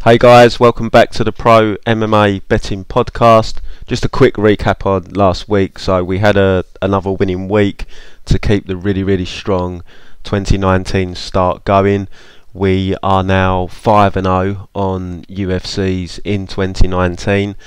Hey guys, welcome back to the Pro MMA Betting Podcast. Just a quick recap on last week. So we had another winning week to keep the really strong 2019 start going. We are now 5-0 on UFCs in 2019.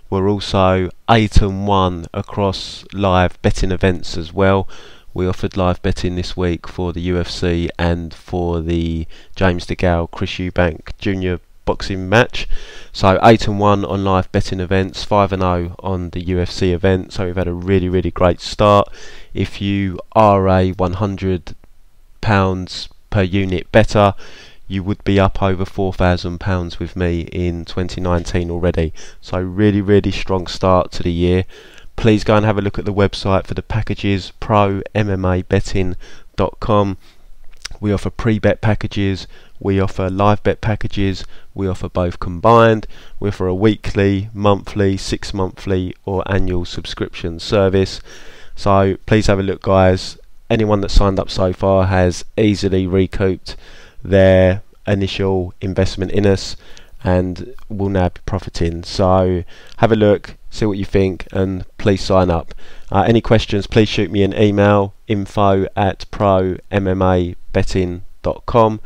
We're also 8-1 across live betting events as well. We offered live betting this week for the UFC and for the James DeGale Chris Eubank Jr. boxing match. So 8-1 on live betting events, 5-0 on the UFC event. So we've had a really great start. If you are a £100 per unit better, you would be up over £4,000 with me in 2019 already. So really strong start to the year. Please go and have a look at the website for the packages, prommmabetting.com. We offer pre-bet packages, we offer live bet packages, we offer both combined. We offer a weekly, monthly, 6-monthly or annual subscription service. So please have a look, guys. Anyone that signed up so far has easily recouped their initial investment in us and will now be profiting. So have a look, see what you think, and please sign up. Any questions, please shoot me an email, info@prommmabetting.com.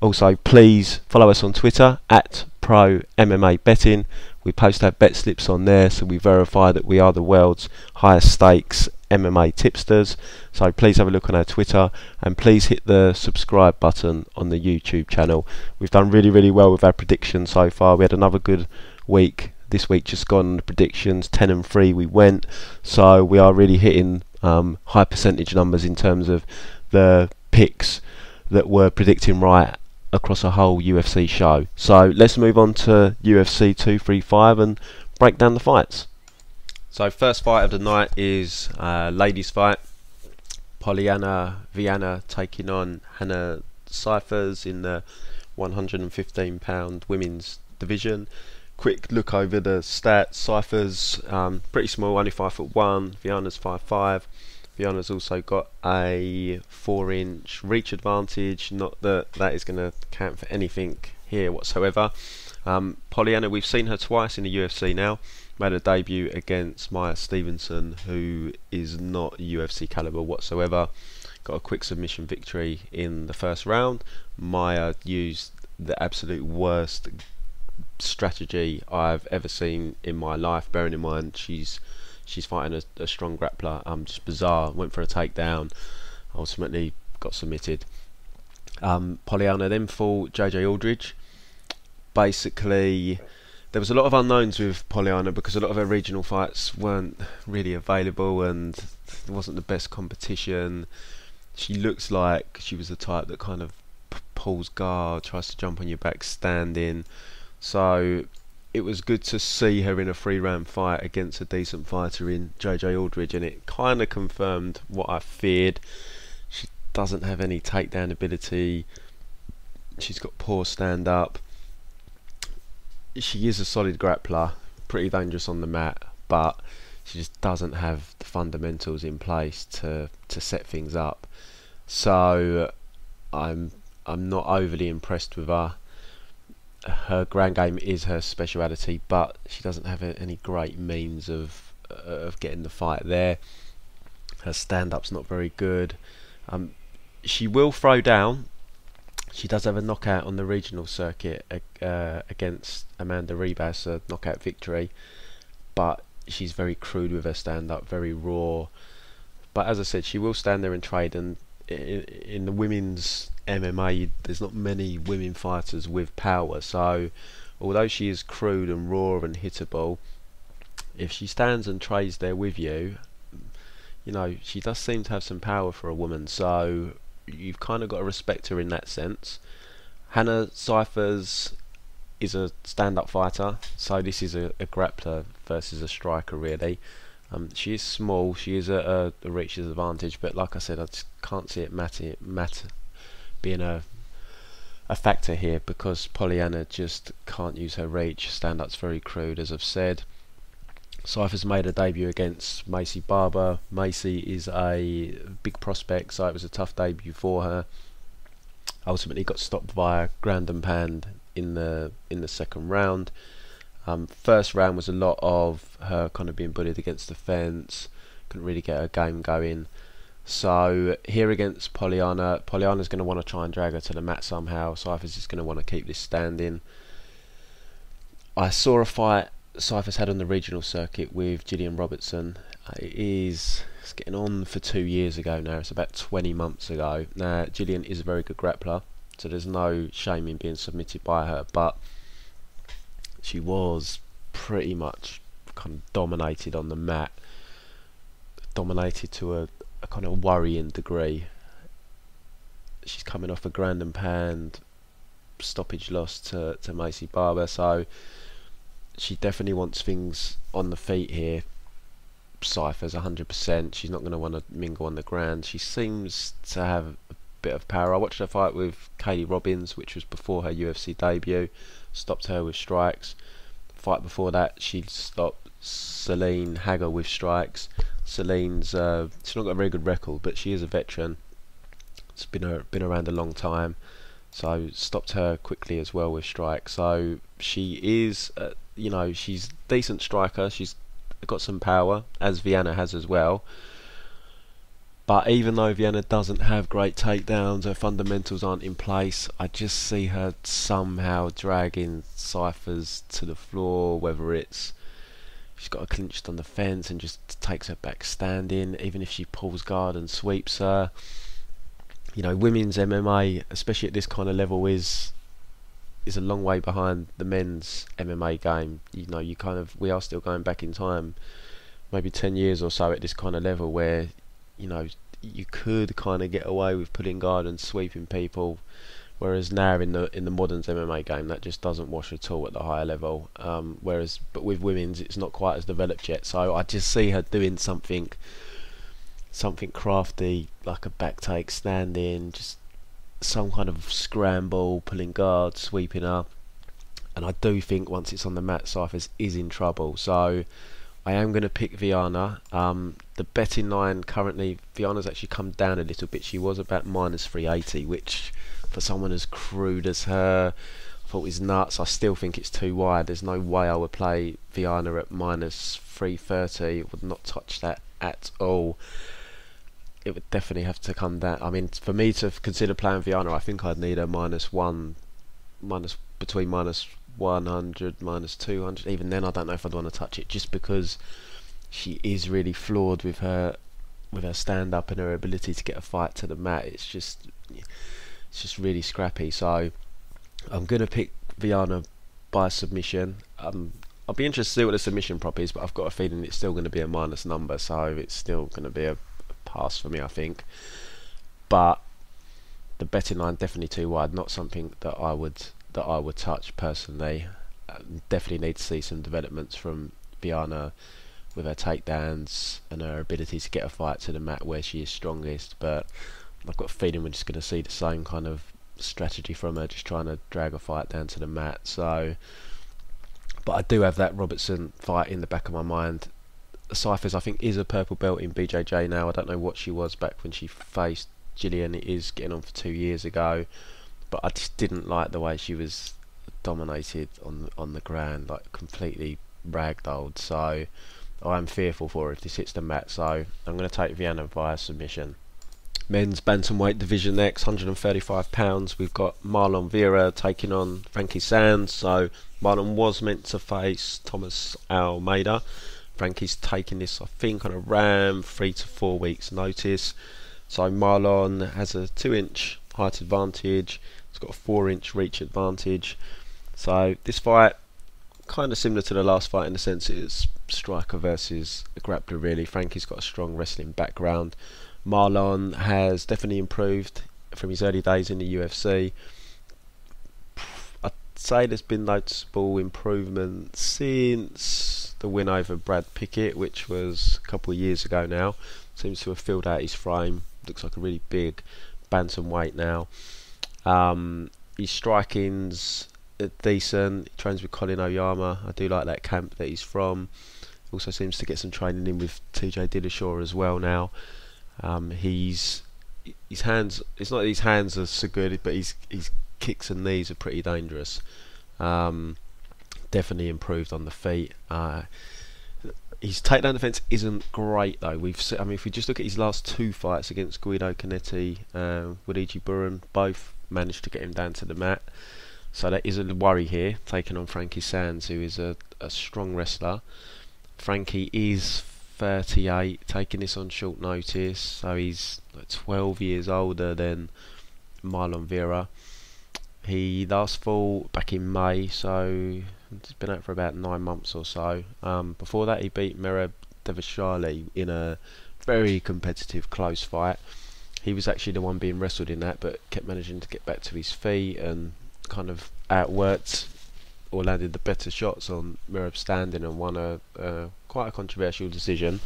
Also, please follow us on Twitter @prommmabetting. We post our bet slips on there, so we verify that we are the world's highest stakes MMA tipsters. So please have a look on our Twitter, and please hit the subscribe button on the YouTube channel. We've done really well with our predictions so far. We had another good week this week just gone on the predictions. 10-3 we went, so we are really hitting high percentage numbers in terms of the picks that we're predicting right across a whole UFC show. So let's move on to UFC 235 and break down the fights. So first fight of the night is ladies fight. Viana taking on Hannah Cifers in the 115-pound women's division. Quick look over the stats. Cifers pretty small, only 5'1". Viana's 5'5". Viana's also got a 4-inch reach advantage. Not that that is going to count for anything here whatsoever. Polyana, we've seen her twice in the UFC now. Made a debut against Maya Stevenson, who is not UFC caliber whatsoever. Got a quick submission victory in the first round. Maya used the absolute worst strategy I've ever seen in my life, bearing in mind she's fighting a strong grappler. Just bizarre. Went for a takedown, ultimately got submitted. Polyana then fought JJ Aldridge. Basically, there was a lot of unknowns with Polyana because a lot of her regional fights weren't really available and it wasn't the best competition. She looks like she was the type that kind of pulls guard, tries to jump on your back standing. So it was good to see her in a 3-round fight against a decent fighter in JJ Aldridge, and it kind of confirmed what I feared. She doesn't have any takedown ability. She's got poor stand-up. She is a solid grappler, pretty dangerous on the mat, but she just doesn't have the fundamentals in place to set things up. So I'm not overly impressed with her. Her ground game is her speciality, but she doesn't have any great means of getting the fight there. Her stand-up's not very good. She will throw down. She does have a knockout on the regional circuit against Amanda Ribas, a knockout victory, but she's very crude with her stand-up, very raw. But as I said, she will stand there and trade, and in the women's MMA, there's not many women fighters with power. So although she is crude and raw and hittable, if she stands and trades there with you, you know, she does seem to have some power for a woman. So you've kind of got to respect her in that sense. Hannah Cifers is a stand-up fighter, so this is a grappler versus a striker really. She is small, she is at a reach disadvantage, but like I said, I just can't see it being a factor here because Polyana just can't use her reach. Stand-up's very crude, as I've said. Cifers made a debut against Macy Barber. Macy is a big prospect, so it was a tough debut for her. Ultimately got stopped via ground and pound in the second round. First round was a lot of her kind of being bullied against the fence, couldn't really get her game going. So here against Polyana, Polyana's going to want to try and drag her to the mat somehow. Cypher's is going to want to keep this standing. I saw a fight Cypher's had on the regional circuit with Gillian Robertson. It's getting on for 2 years ago now. It's about 20 months ago. Now, Gillian is a very good grappler, so there's no shame in being submitted by her, but she was pretty much kind of dominated on the mat. Dominated to a kind of worrying degree. She's coming off a ground and pound stoppage loss to Macy Barber, so she definitely wants things on the feet here. Cypher's 100%. She's not going to want to mingle on the ground. She seems to have a bit of power. I watched her fight with Katie Robbins, which was before her UFC debut. Stopped her with strikes. Fight before that, she stopped Celine Hagger with strikes. Celine's she's not got a very good record, but she is a veteran. It's been around a long time, so stopped her quickly as well with strikes. So she is, you know, she's a decent striker. She's got some power, as Viana has as well. But even though Viana doesn't have great takedowns, her fundamentals aren't in place, I just see her somehow dragging Cyphers to the floor, whether it's she's got her clinched on the fence and just takes her back standing, even if she pulls guard and sweeps her. You know, women's MMA, especially at this kind of level, is a long way behind the men's MMA game. You know, we are still going back in time, maybe 10 years or so at this kind of level, where, you know, you could kind of get away with pulling guard and sweeping people, whereas now in the modern MMA game that just doesn't wash at all at the higher level. But with women's, it's not quite as developed yet. So I just see her doing something crafty, like a back take, standing, just some kind of scramble, pulling guard, sweeping her. And I do think once it's on the mat, Cyphers is in trouble. So I am going to pick Viana. The betting line currently, Viana's actually come down a little bit. She was about -380, which for someone as crude as her, I thought was nuts. I still think it's too wide. There's no way I would play Viana at -330. Would not touch that at all. It would definitely have to come down. I mean, for me to consider playing Viana, I think I'd need a between -100, -200. Even then, I don't know if I'd want to touch it, just because she is really flawed with her stand up and her ability to get a fight to the mat. It's just really scrappy. So I'm gonna pick Viana by submission. I'll be interested to see what the submission prop is, but I've got a feeling it's still going to be a minus number, so it's still going to be a pass for me, I think. But the betting line definitely too wide. Not something that I would touch personally. Definitely need to see some developments from Viana with her takedowns and her ability to get a fight to the mat where she is strongest. But I've got a feeling we're just going to see the same kind of strategy from her, just trying to drag a fight down to the mat. So, but I do have that Robertson fight in the back of my mind. Cyphers, I think, is a purple belt in BJJ now. I don't know what she was back when she faced Gillian. It is getting on for 2 years ago, but I just didn't like the way she was dominated on the ground, like completely ragdolled. So I'm fearful for her if this hits the mat. So I'm going to take Viana via submission. Men's bantamweight division next, 135 pounds. We've got Marlon Vera taking on Frankie Saenz. So Marlon was meant to face Thomas Almeida. Frankie's taking this, I think, on a ram, 3 to 4 weeks notice. So Marlon has a 2-inch height advantage. He's got a 4-inch reach advantage. So this fight, kind of similar to the last fight in the sense it is striker versus a grappler really. Frankie's got a strong wrestling background. Marlon has definitely improved from his early days in the UFC. I'd say there's been noticeable improvement since the win over Brad Pickett, which was a couple of years ago now. Seems to have filled out his frame. Looks like a really big bantamweight now. His striking's decent. He trains with Colin Oyama. I do like that camp that he's from. Also seems to get some training in with TJ Dillashaw as well now. His hands, it's not that his hands are so good, but his kicks and knees are pretty dangerous. Definitely improved on the feet. His takedown defense isn't great though. I mean, if we just look at his last 2 fights against Guido Canetti, Woodley Byrd, both managed to get him down to the mat. So that is a worry here, taking on Frankie Saenz, who is a strong wrestler. Frankie is 38, taking this on short notice, so he's like 12 years older than Marlon Vera. He last fought back in May, so it's been out for about 9 months or so. Before that, he beat Merab Devashali in a very competitive, close fight. He was actually the one being wrestled in that, but kept managing to get back to his feet and kind of outworked or landed the better shots on Merab standing and won quite a controversial decision.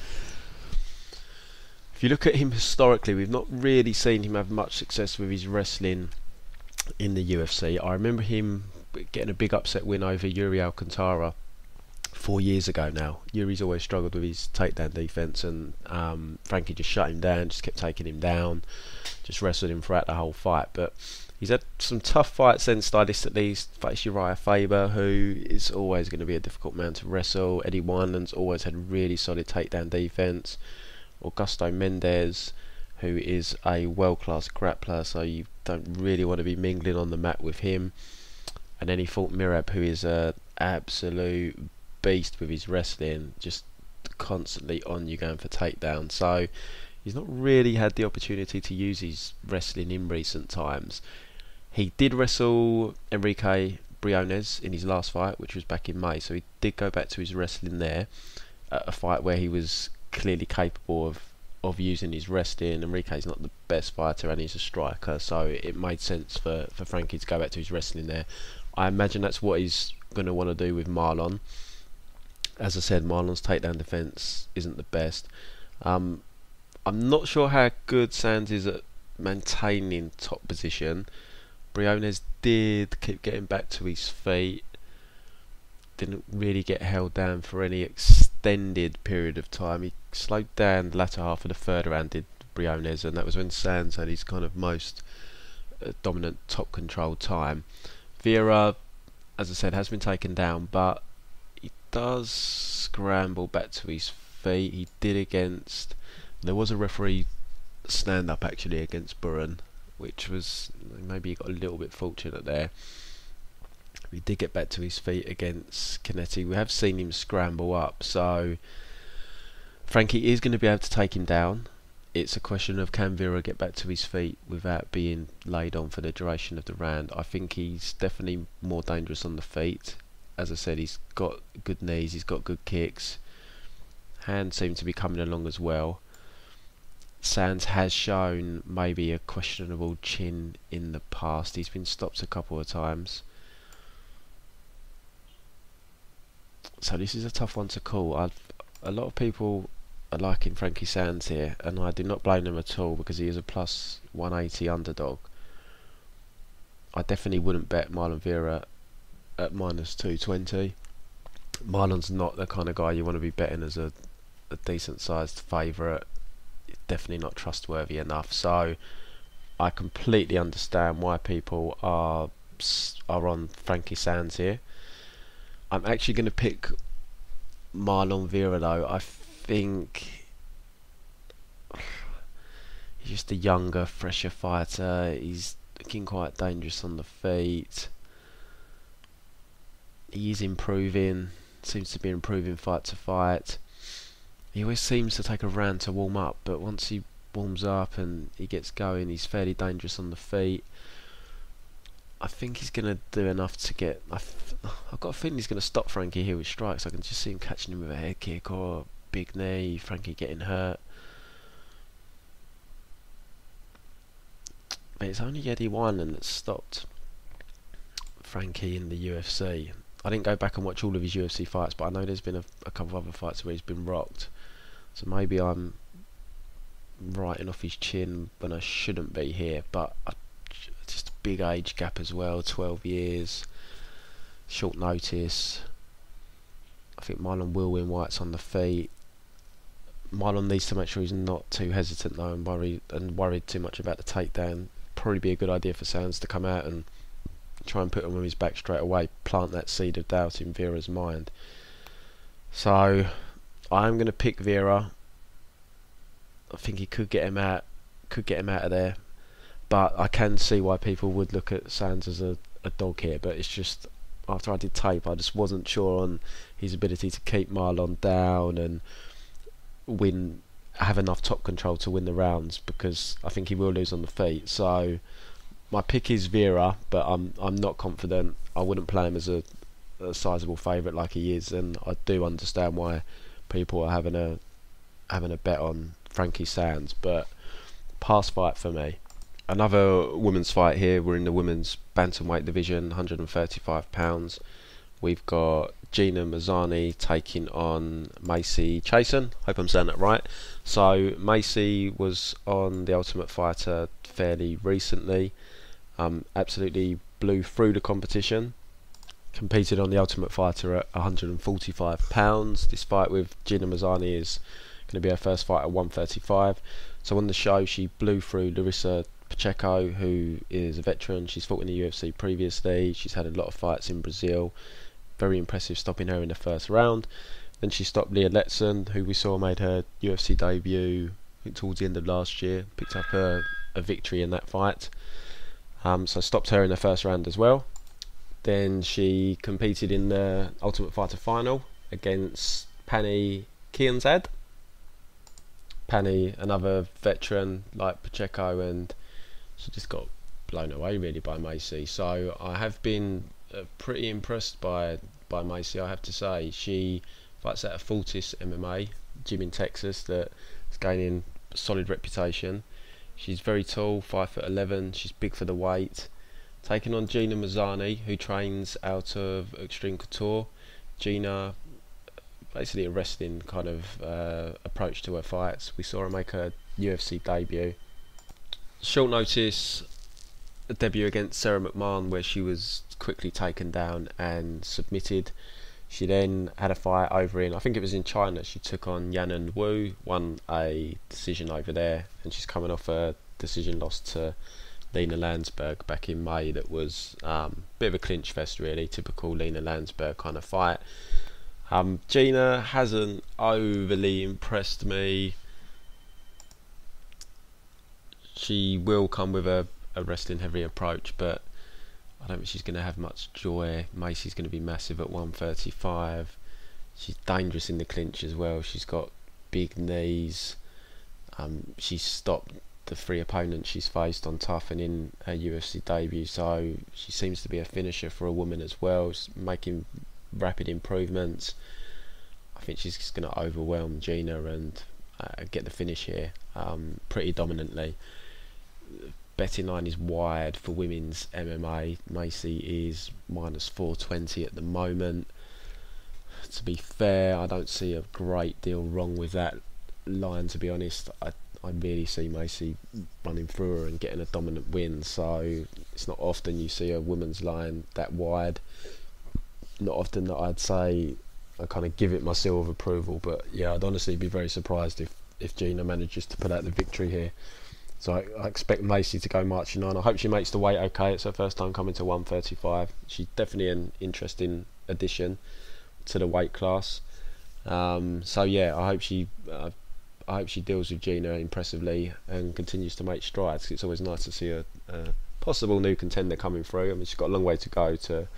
If you look at him historically, we've not really seen him have much success with his wrestling in the UFC. I remember him getting a big upset win over Yuri Alcantara 4 years ago now. Yuri's always struggled with his takedown defense, and Frankie just shut him down, just kept taking him down, just wrestled him throughout the whole fight. But he's had some tough fights then, stylistically. He's faced Uriah Faber, who is always going to be a difficult man to wrestle. Eddie Wineland's always had really solid takedown defense. Augusto Mendez, who is a world-class grappler, so you don't really want to be mingling on the mat with him. And then he fought Merab, who is an absolute beast with his wrestling, just constantly on you going for takedown. So he's not really had the opportunity to use his wrestling in recent times. He did wrestle Enrique Briones in his last fight, which was back in May, so he did go back to his wrestling there, a fight where he was clearly capable of using his wrestling. Enrique's not the best fighter and he's a striker, so it made sense for Frankie to go back to his wrestling there. I imagine that's what he's going to want to do with Marlon. As I said, Marlon's takedown defense isn't the best. I'm not sure how good Saenz is at maintaining top position. Briones did keep getting back to his feet, didn't really get held down for any extended period of time. He slowed down the latter half of the third round, did Briones, and that was when Saenz had his kind of most dominant top control time. Vera, as I said, has been taken down, but he does scramble back to his feet. He did against... There was a referee stand-up actually against Byrd, which was... Maybe he got a little bit fortunate there. He did get back to his feet against Canetti. We have seen him scramble up, so Frankie is going to be able to take him down. It's a question of can Vera get back to his feet without being laid on for the duration of the round. I think he's definitely more dangerous on the feet. As I said, he's got good knees, he's got good kicks. Hands seem to be coming along as well. Saenz has shown maybe a questionable chin in the past. He's been stopped a couple of times. So this is a tough one to call. A lot of people are liking Frankie Saenz here, and I do not blame them at all because he is a plus 180 underdog. I definitely wouldn't bet Marlon Vera at minus 220. Marlon's not the kind of guy you want to be betting as a decent sized favourite. Definitely not trustworthy enough. So I completely understand why people are on Frankie Saenz here. I'm actually going to pick Marlon Vera though. I think he's just a younger, fresher fighter. He's looking quite dangerous on the feet. He is improving. Seems to be improving fight to fight. He always seems to take a round to warm up, but once he warms up and he gets going, he's fairly dangerous on the feet. I think he's going to do enough to get... I've got a feeling he's going to stop Frankie here with strikes. I can just see him catching him with a head kick or a big knee, Frankie getting hurt. But it's only Eddie Wineland that stopped Frankie in the UFC. I didn't go back and watch all of his UFC fights, but I know there's been a couple of other fights where he's been rocked. So maybe I'm writing off his chin when I shouldn't be here, but just a big age gap as well, 12 years, short notice. I think Marlon will win White's on the feet. Marlon needs to make sure he's not too hesitant though and worried too much about the takedown. Probably be a good idea for Saenz to come out and try and put him on his back straight away. plant that seed of doubt in Vera's mind. So I'm going to pick Vera. I think he could get him out of there, but I can see why people would look at Saenz as a dog here. But it's just, after I did tape, I just wasn't sure on his ability to keep Marlon down and have enough top control to win the rounds, because I think he will lose on the feet. So my pick is Vera, but I'm not confident. I wouldn't play him as a sizable favourite like he is, and I do understand why people are having a bet on Frankie Saenz, but pass fight for me. Another women's fight here. We're in the women's bantamweight division, 135 pounds. We've got Gina Mazzani taking on Macy Chiasson. Hope I'm saying that right. So Macy was on The Ultimate Fighter fairly recently. Absolutely blew through the competition. Competed on The Ultimate Fighter at 145 pounds. This fight with Gina Mazzani is going to be her first fight at 135. So on the show, she blew through Larissa Pacheco, who is a veteran. She's fought in the UFC previously. She's had a lot of fights in Brazil. Very impressive stopping her in the first round. Then she stopped Leah Letson, who we saw made her UFC debut towards the end of last year. Picked up a victory in that fight. So stopped her in the first round as well. Then she competed in the Ultimate Fighter final against Pani Kianzad. Pani, another veteran like Pacheco, and she just got blown away really by Macy. So I have been pretty impressed by Macy, I have to say. She fights at a Fortis MMA gym in Texas that is gaining a solid reputation. She's very tall, 5'11". She's big for the weight. Taking on Gina Mazzani, who trains out of Extreme Couture. Gina, basically a wrestling kind of approach to her fights. We saw her make her UFC debut. Short notice, a debut against Sarah McMahon, where she was quickly taken down and submitted. She then had a fight over I think it was in China. She took on Yanan Wu, won a decision over there, and she's coming off a decision loss to Lena Landsberg back in May. That was a bit of a clinch fest really, typical Lena Landsberg kind of fight. Gina hasn't overly impressed me. She will come with a wrestling heavy approach, but I don't think she's going to have much joy. Macy's going to be massive at 135. She's dangerous in the clinch as well. She's got big knees. She's stopped the 3 opponents she's faced on Tough and in her UFC debut, so she seems to be a finisher for a woman as well. She's making rapid improvements. I think she's just going to overwhelm Gina and get the finish here pretty dominantly. Betting line is wide for women's MMA. Macy is -420 at the moment. To be fair, I don't see a great deal wrong with that line, to be honest. I really see Macy running through her and getting a dominant win, so it's not often you see a women's line that wide. Not often that I'd say I kind of give it my seal of approval, but yeah, I'd honestly be very surprised if Gina manages to put out the victory here. So I expect Macy to go marching on. I hope she makes the weight okay. It's her first time coming to 135. She's definitely an interesting addition to the weight class. So yeah, I hope she deals with Gina impressively and continues to make strides. It's always nice to see a possible new contender coming through. I mean, she's got a long way to go to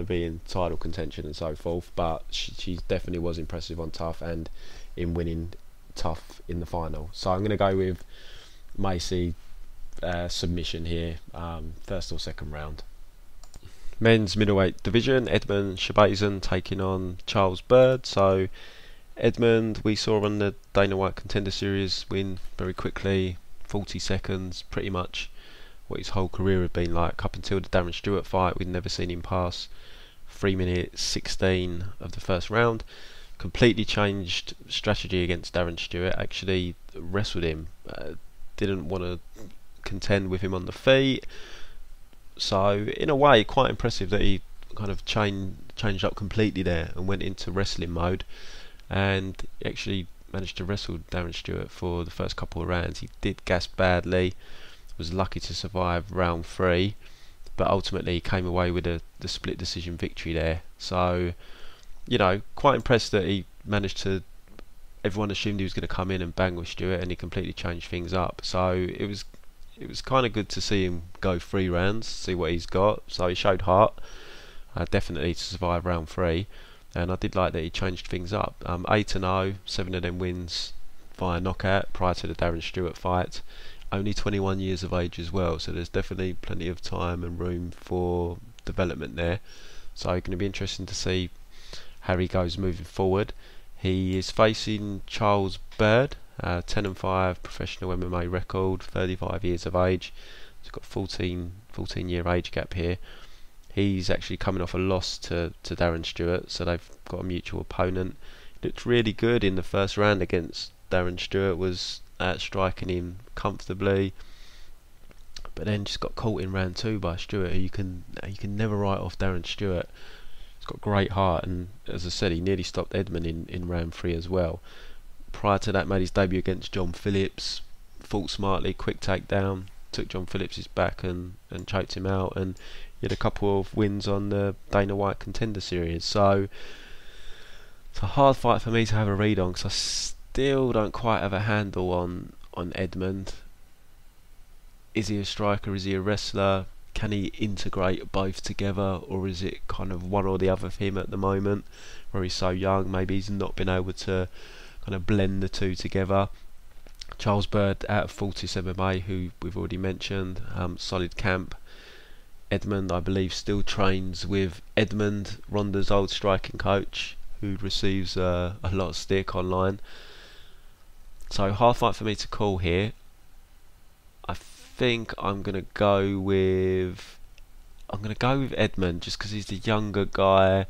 be in title contention and so forth, but she definitely was impressive on Tough and in winning Tough in the final. So I'm going to go with Macy submission here, first or second round. Men's middleweight division, Edmund Shahbazyan taking on Charles Byrd. So Edmund, we saw on the Dana White Contender Series win very quickly, 40 seconds, pretty much what his whole career had been like up until the Darren Stewart fight. We'd never seen him pass 3 minutes 16 of the first round. Completely changed strategy against Darren Stewart, actually wrestled him, didn't want to contend with him on the feet. So in a way, quite impressive that he kind of changed up completely there and went into wrestling mode, and actually managed to wrestle Darren Stewart for the first couple of rounds. He did gas badly, was lucky to survive round 3, but ultimately he came away with the split decision victory there. So, you know, quite impressed that he managed to. Everyone assumed he was going to come in and bang with Stewart, and he completely changed things up. So it was kind of good to see him go 3 rounds, see what he's got. So he showed heart, definitely, to survive round 3. And I did like that he changed things up. 8-0, 7 of them wins via knockout prior to the Darren Stewart fight. Only 21 years of age as well, so there's definitely plenty of time and room for development there. So it's going to be interesting to see how he goes moving forward. He is facing Charles Byrd, 10-5 professional MMA record, 35 years of age. He's got 14 year age gap here. He's actually coming off a loss to Darren Stewart, so they've got a mutual opponent. Looked really good in the first round against Darren Stewart, was striking him comfortably, but then just got caught in round 2 by Stewart, who you can never write off Darren Stewart. He's got great heart, and as I said, he nearly stopped Edmund in round 3 as well. Prior to that, made his debut against John Phillips, fought smartly, quick takedown, took John Phillips' back and choked him out, and he had a couple of wins on the Dana White Contender Series. So it's a hard fight for me to have a read on, because I still don't quite have a handle on Edmund. Is he a striker? Is he a wrestler? Can he integrate both together, or is it kind of one or the other for him at the moment, where he's so young? Maybe he's not been able to kind of blend the two together. Charles Byrd out of Fortis MMA, who we've already mentioned, solid camp. Edmund, I believe, still trains with Edmund, Ronda's old striking coach, who receives a lot of stick online. So hard fight for me to call here. I think I'm gonna go with Edmund, just because he's the younger guy.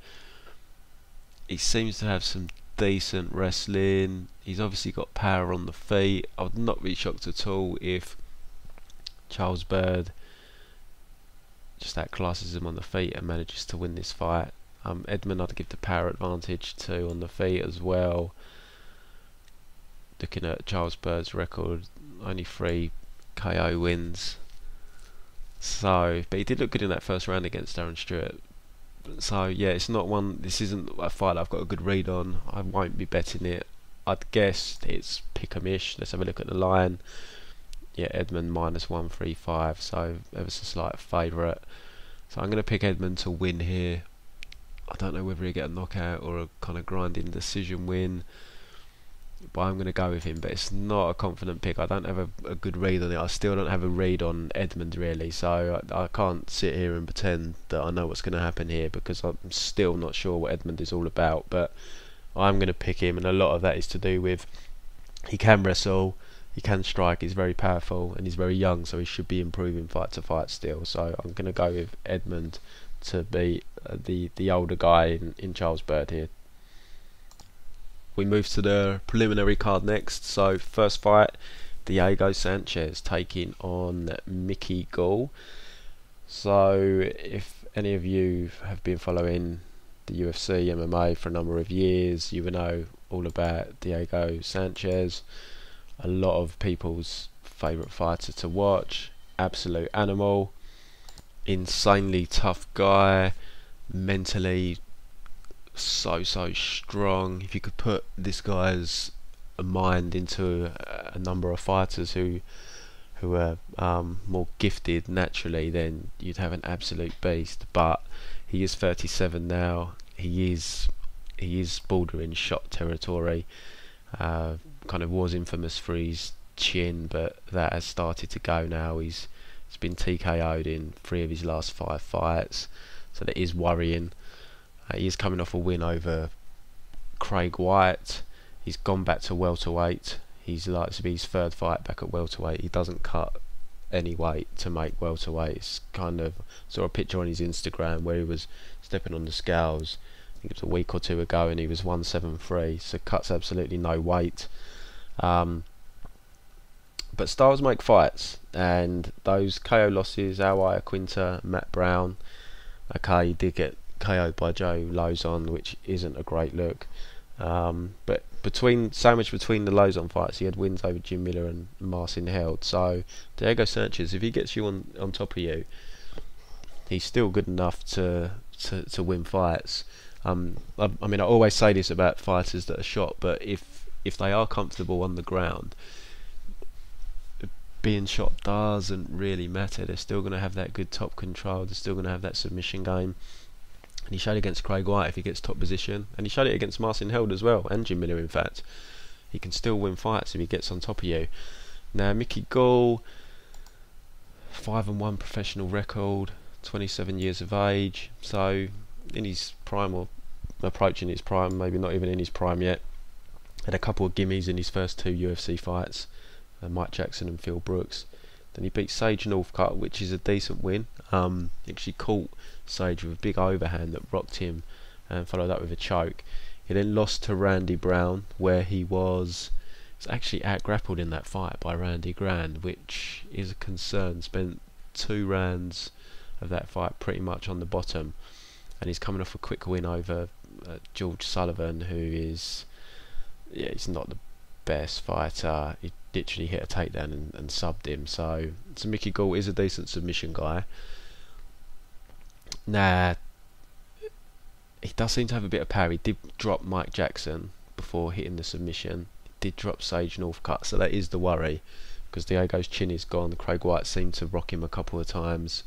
He seems to have some decent wrestling. He's obviously got power on the feet. I would not be shocked at all if Charles Byrd just outclasses him on the feet and manages to win this fight. Edmund, I'd give the power advantage to on the feet as well. Looking at Charles Byrd's record, only 3 KO wins. So, but he did look good in that first round against Darren Stewart. So yeah, it's not one. This isn't a fight I've got a good read on. I won't be betting it. I'd guess it's pick-em-ish. Let's have a look at the line. Yeah, Edmund -135, so ever so slight favourite. So I'm going to pick Edmund to win here. I don't know whether he'll get a knockout or a kind of grinding decision win, but I'm going to go with him. But it's not a confident pick. I don't have a good read on it. I still don't have a read on Edmund really, so I can't sit here and pretend that I know what's going to happen here, because I'm still not sure what Edmund is all about. But I'm going to pick him, and a lot of that is to do with he can wrestle, he can strike, he's very powerful, and he's very young, so he should be improving fight to fight still. So I'm going to go with Edmund to be the older guy in Charles Byrd here. We move to the preliminary card next. So first fight, Diego Sanchez taking on Mickey Gall. So if any of you have been following the UFC MMA for a number of years, you will know all about Diego Sanchez. A lot of people's favourite fighter to watch. Absolute animal. Insanely tough guy. Mentally so strong. If you could put this guy's mind into a number of fighters who are more gifted naturally, then you'd have an absolute beast. But he is 37 now. He is bordering shot territory. Kind of was infamous for his chin, but that has started to go now. He's been TKO'd in 3 of his last 5 fights, so that is worrying. He is coming off a win over Craig White. He's gone back to welterweight. He's like to be his 3rd fight back at welterweight. He doesn't cut any weight to make welterweight. It's kind of, saw a picture on his Instagram where he was stepping on the scales, I think it was a week or 2 ago, and he was 173, so cuts absolutely no weight. But styles make fights, and those KO losses, Awai Quinta, Matt Brown, okay, he did get KO'd by Joe Lozon, which isn't a great look. But sandwiched between the Lozon fights, he had wins over Jim Miller and Marcin Held. So Diego Sanchez, if he gets you on top of you, he's still good enough to win fights. I mean, I always say this about fighters that are shot, but if they are comfortable on the ground, being shot doesn't really matter. They're still going to have that good top control. They're still going to have that submission game. And he showed against Craig White if he gets top position, and he showed it against Marcin Held as well, and Jim Miller in fact. He can still win fights if he gets on top of you. Now Mickey Gall, 5-1 professional record, 27 years of age, so in his prime or approaching his prime, maybe not even in his prime yet. Had a couple of gimmies in his first 2 UFC fights, Mike Jackson and Phil Brooks. Then he beat Sage Northcutt, which is a decent win. He actually caught Sage with a big overhand that rocked him and followed up with a choke. He then lost to Randy Brown, where he was actually out-grappled in that fight by Randy Grand, which is a concern. Spent 2 rounds of that fight pretty much on the bottom, and he's coming off a quick win over George Sullivan, who is, he's not the best fighter. He literally hit a takedown and subbed him. So Mickey Gall is a decent submission guy. Nah, he does seem to have a bit of power. He did drop Mike Jackson before hitting the submission. He did drop Sage Northcutt, so that is the worry, because Diego's chin is gone. Craig White seemed to rock him a couple of times.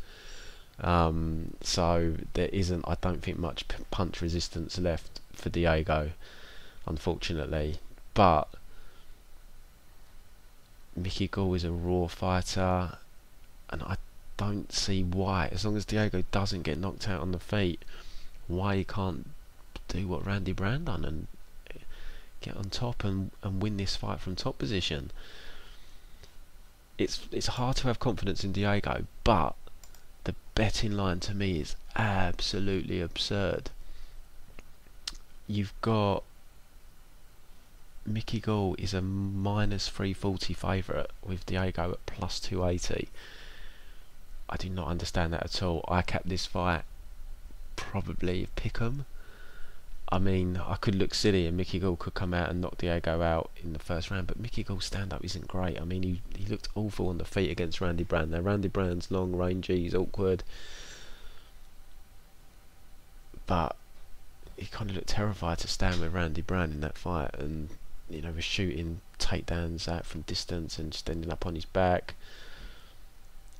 So there isn't, I don't think, much punch resistance left for Diego, unfortunately. But Mickey Gall is a raw fighter, and I don't see why, as long as Diego doesn't get knocked out on the feet, why he can't do what Randy Brown done and get on top and win this fight from top position. It's hard to have confidence in Diego, but the betting line to me is absolutely absurd. You've got Mickey Gall is a -340 favourite with Diego at +280. I do not understand that at all. I capped this fight probably pick'em. I mean, I could look silly and Mickey Gall could come out and knock Diego out in the first round, but Mickey Gall's stand-up isn't great. I mean, he looked awful on the feet against Randy Brown. Now, Randy Brown's long, rangy, he's awkward, but he kind of looked terrified to stand with Randy Brown in that fight, and you know, was shooting takedowns out from distance and just ending up on his back.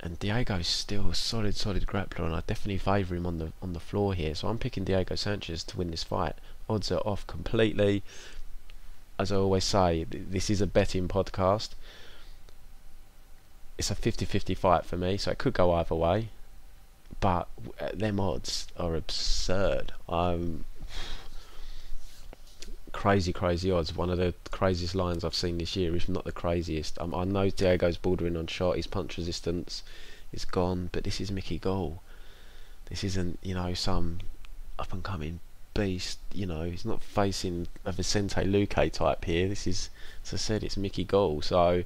And Diego's still a solid grappler, and I definitely favour him on the floor here. So I'm picking Diego Sanchez to win this fight. Odds are off completely. As I always say, this is a betting podcast. It's a 50-50 fight for me, so it could go either way. But them odds are absurd. Crazy odds. One of the craziest lines I've seen this year, if not the craziest. I know Diego's bordering on shot, his punch resistance is gone, but this is Mickey Gall. This isn't, you know, some up and coming beast. You know, he's not facing a Vicente Luque type here. This is, as I said, it's Mickey Gall. So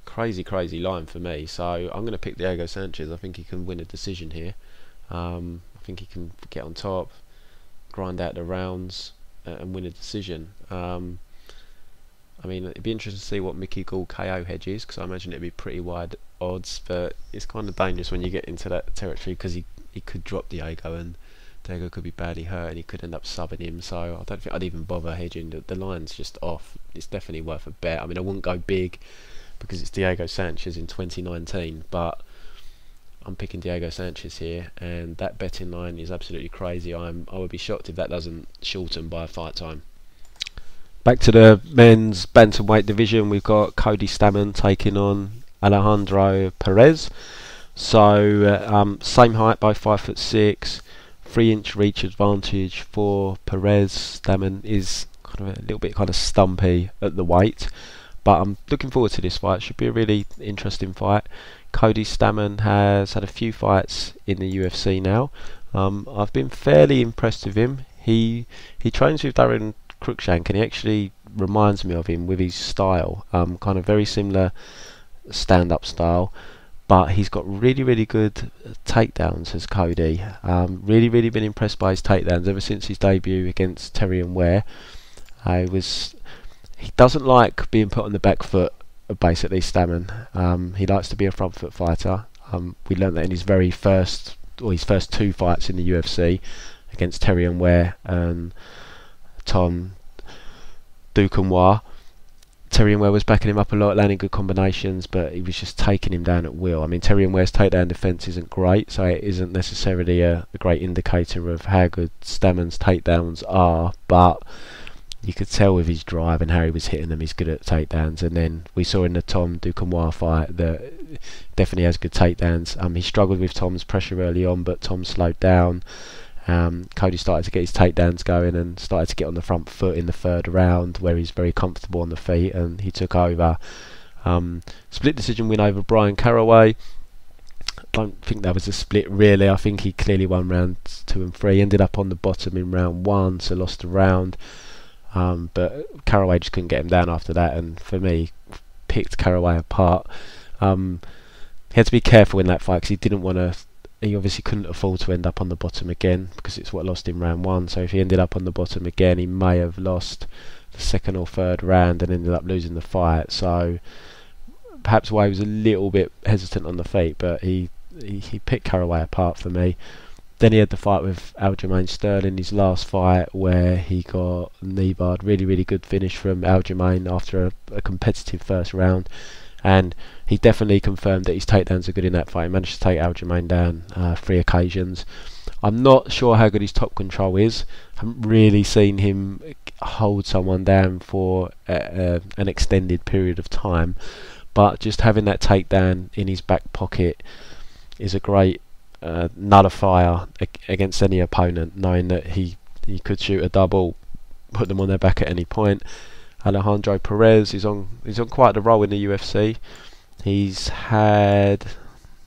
crazy line for me. So I'm going to pick Diego Sanchez. I think he can win a decision here. I think he can get on top, grind out the rounds, and win a decision. I mean, it'd be interesting to see what Mickey Gall KO hedge is, because I imagine it'd be pretty wide odds, but it's kind of dangerous when you get into that territory, because he could drop Diego and Diego could be badly hurt and he could end up subbing him. So I don't think I'd even bother hedging. The line's just off. It's definitely worth a bet. I mean, I wouldn't go big because it's Diego Sanchez in 2019, but I'm picking Diego Sanchez here, and that betting line is absolutely crazy. I would be shocked if that doesn't shorten by fight time. Back to the men's bantamweight division, we've got Cody Stamann taking on Alejandro Pérez. So same height, both 5'6", 3-inch reach advantage for Pérez. Stamann is kind of a little bit kind of stumpy at the weight, but I'm looking forward to this fight. Should be a really interesting fight. Cody Stamann has had a few fights in the UFC now. I've been fairly impressed with him. He trains with Darren Cruikshank, and he actually reminds me of him with his style. Kind of very similar stand-up style, but he's got really good takedowns as Cody. Really been impressed by his takedowns ever since his debut against Terrion Ware. He doesn't like being put on the back foot, basically, Stamann. He likes to be a front foot fighter. We learned that in his very first or his first 2 fights in the UFC against Tyron and Tom Duquesnoy. Tyron was backing him up a lot, landing good combinations, but he was just taking him down at will. I mean, Tyron's takedown defence isn't great, so it isn't necessarily a great indicator of how good Stamann's takedowns are, but you could tell with his drive and how he was hitting them, he's good at takedowns. And then we saw in the Tom Duquesnoy fight that definitely has good takedowns. He struggled with Tom's pressure early on, but Tom slowed down. Cody started to get his takedowns going and started to get on the front foot in the 3rd round, where he's very comfortable on the feet, and he took over. Split decision win over Brian Caraway. I don't think that was a split really. I think he clearly won rounds 2 and 3. Ended up on the bottom in round 1, so lost a round. But Caraway just couldn't get him down after that, and for me, picked Caraway apart. He had to be careful in that fight because he didn't want to. He obviously couldn't afford to end up on the bottom again because it's what lost him round 1. So if he ended up on the bottom again, he may have lost the 2nd or 3rd round and ended up losing the fight. So perhaps why he was a little bit hesitant on the feet, but he picked Caraway apart for me. Then he had the fight with Aljamain Sterling, his last fight, where he got knee barred. Really good finish from Aljamain after a competitive 1st round. And he definitely confirmed that his takedowns are good in that fight. He managed to take Aljamain down 3 occasions. I'm not sure how good his top control is. I haven't really seen him hold someone down for an extended period of time. But just having that takedown in his back pocket is a great nullifier against any opponent, knowing that he could shoot a double, put them on their back at any point. Alejandro Pérez is on quite the roll in the UFC. He's had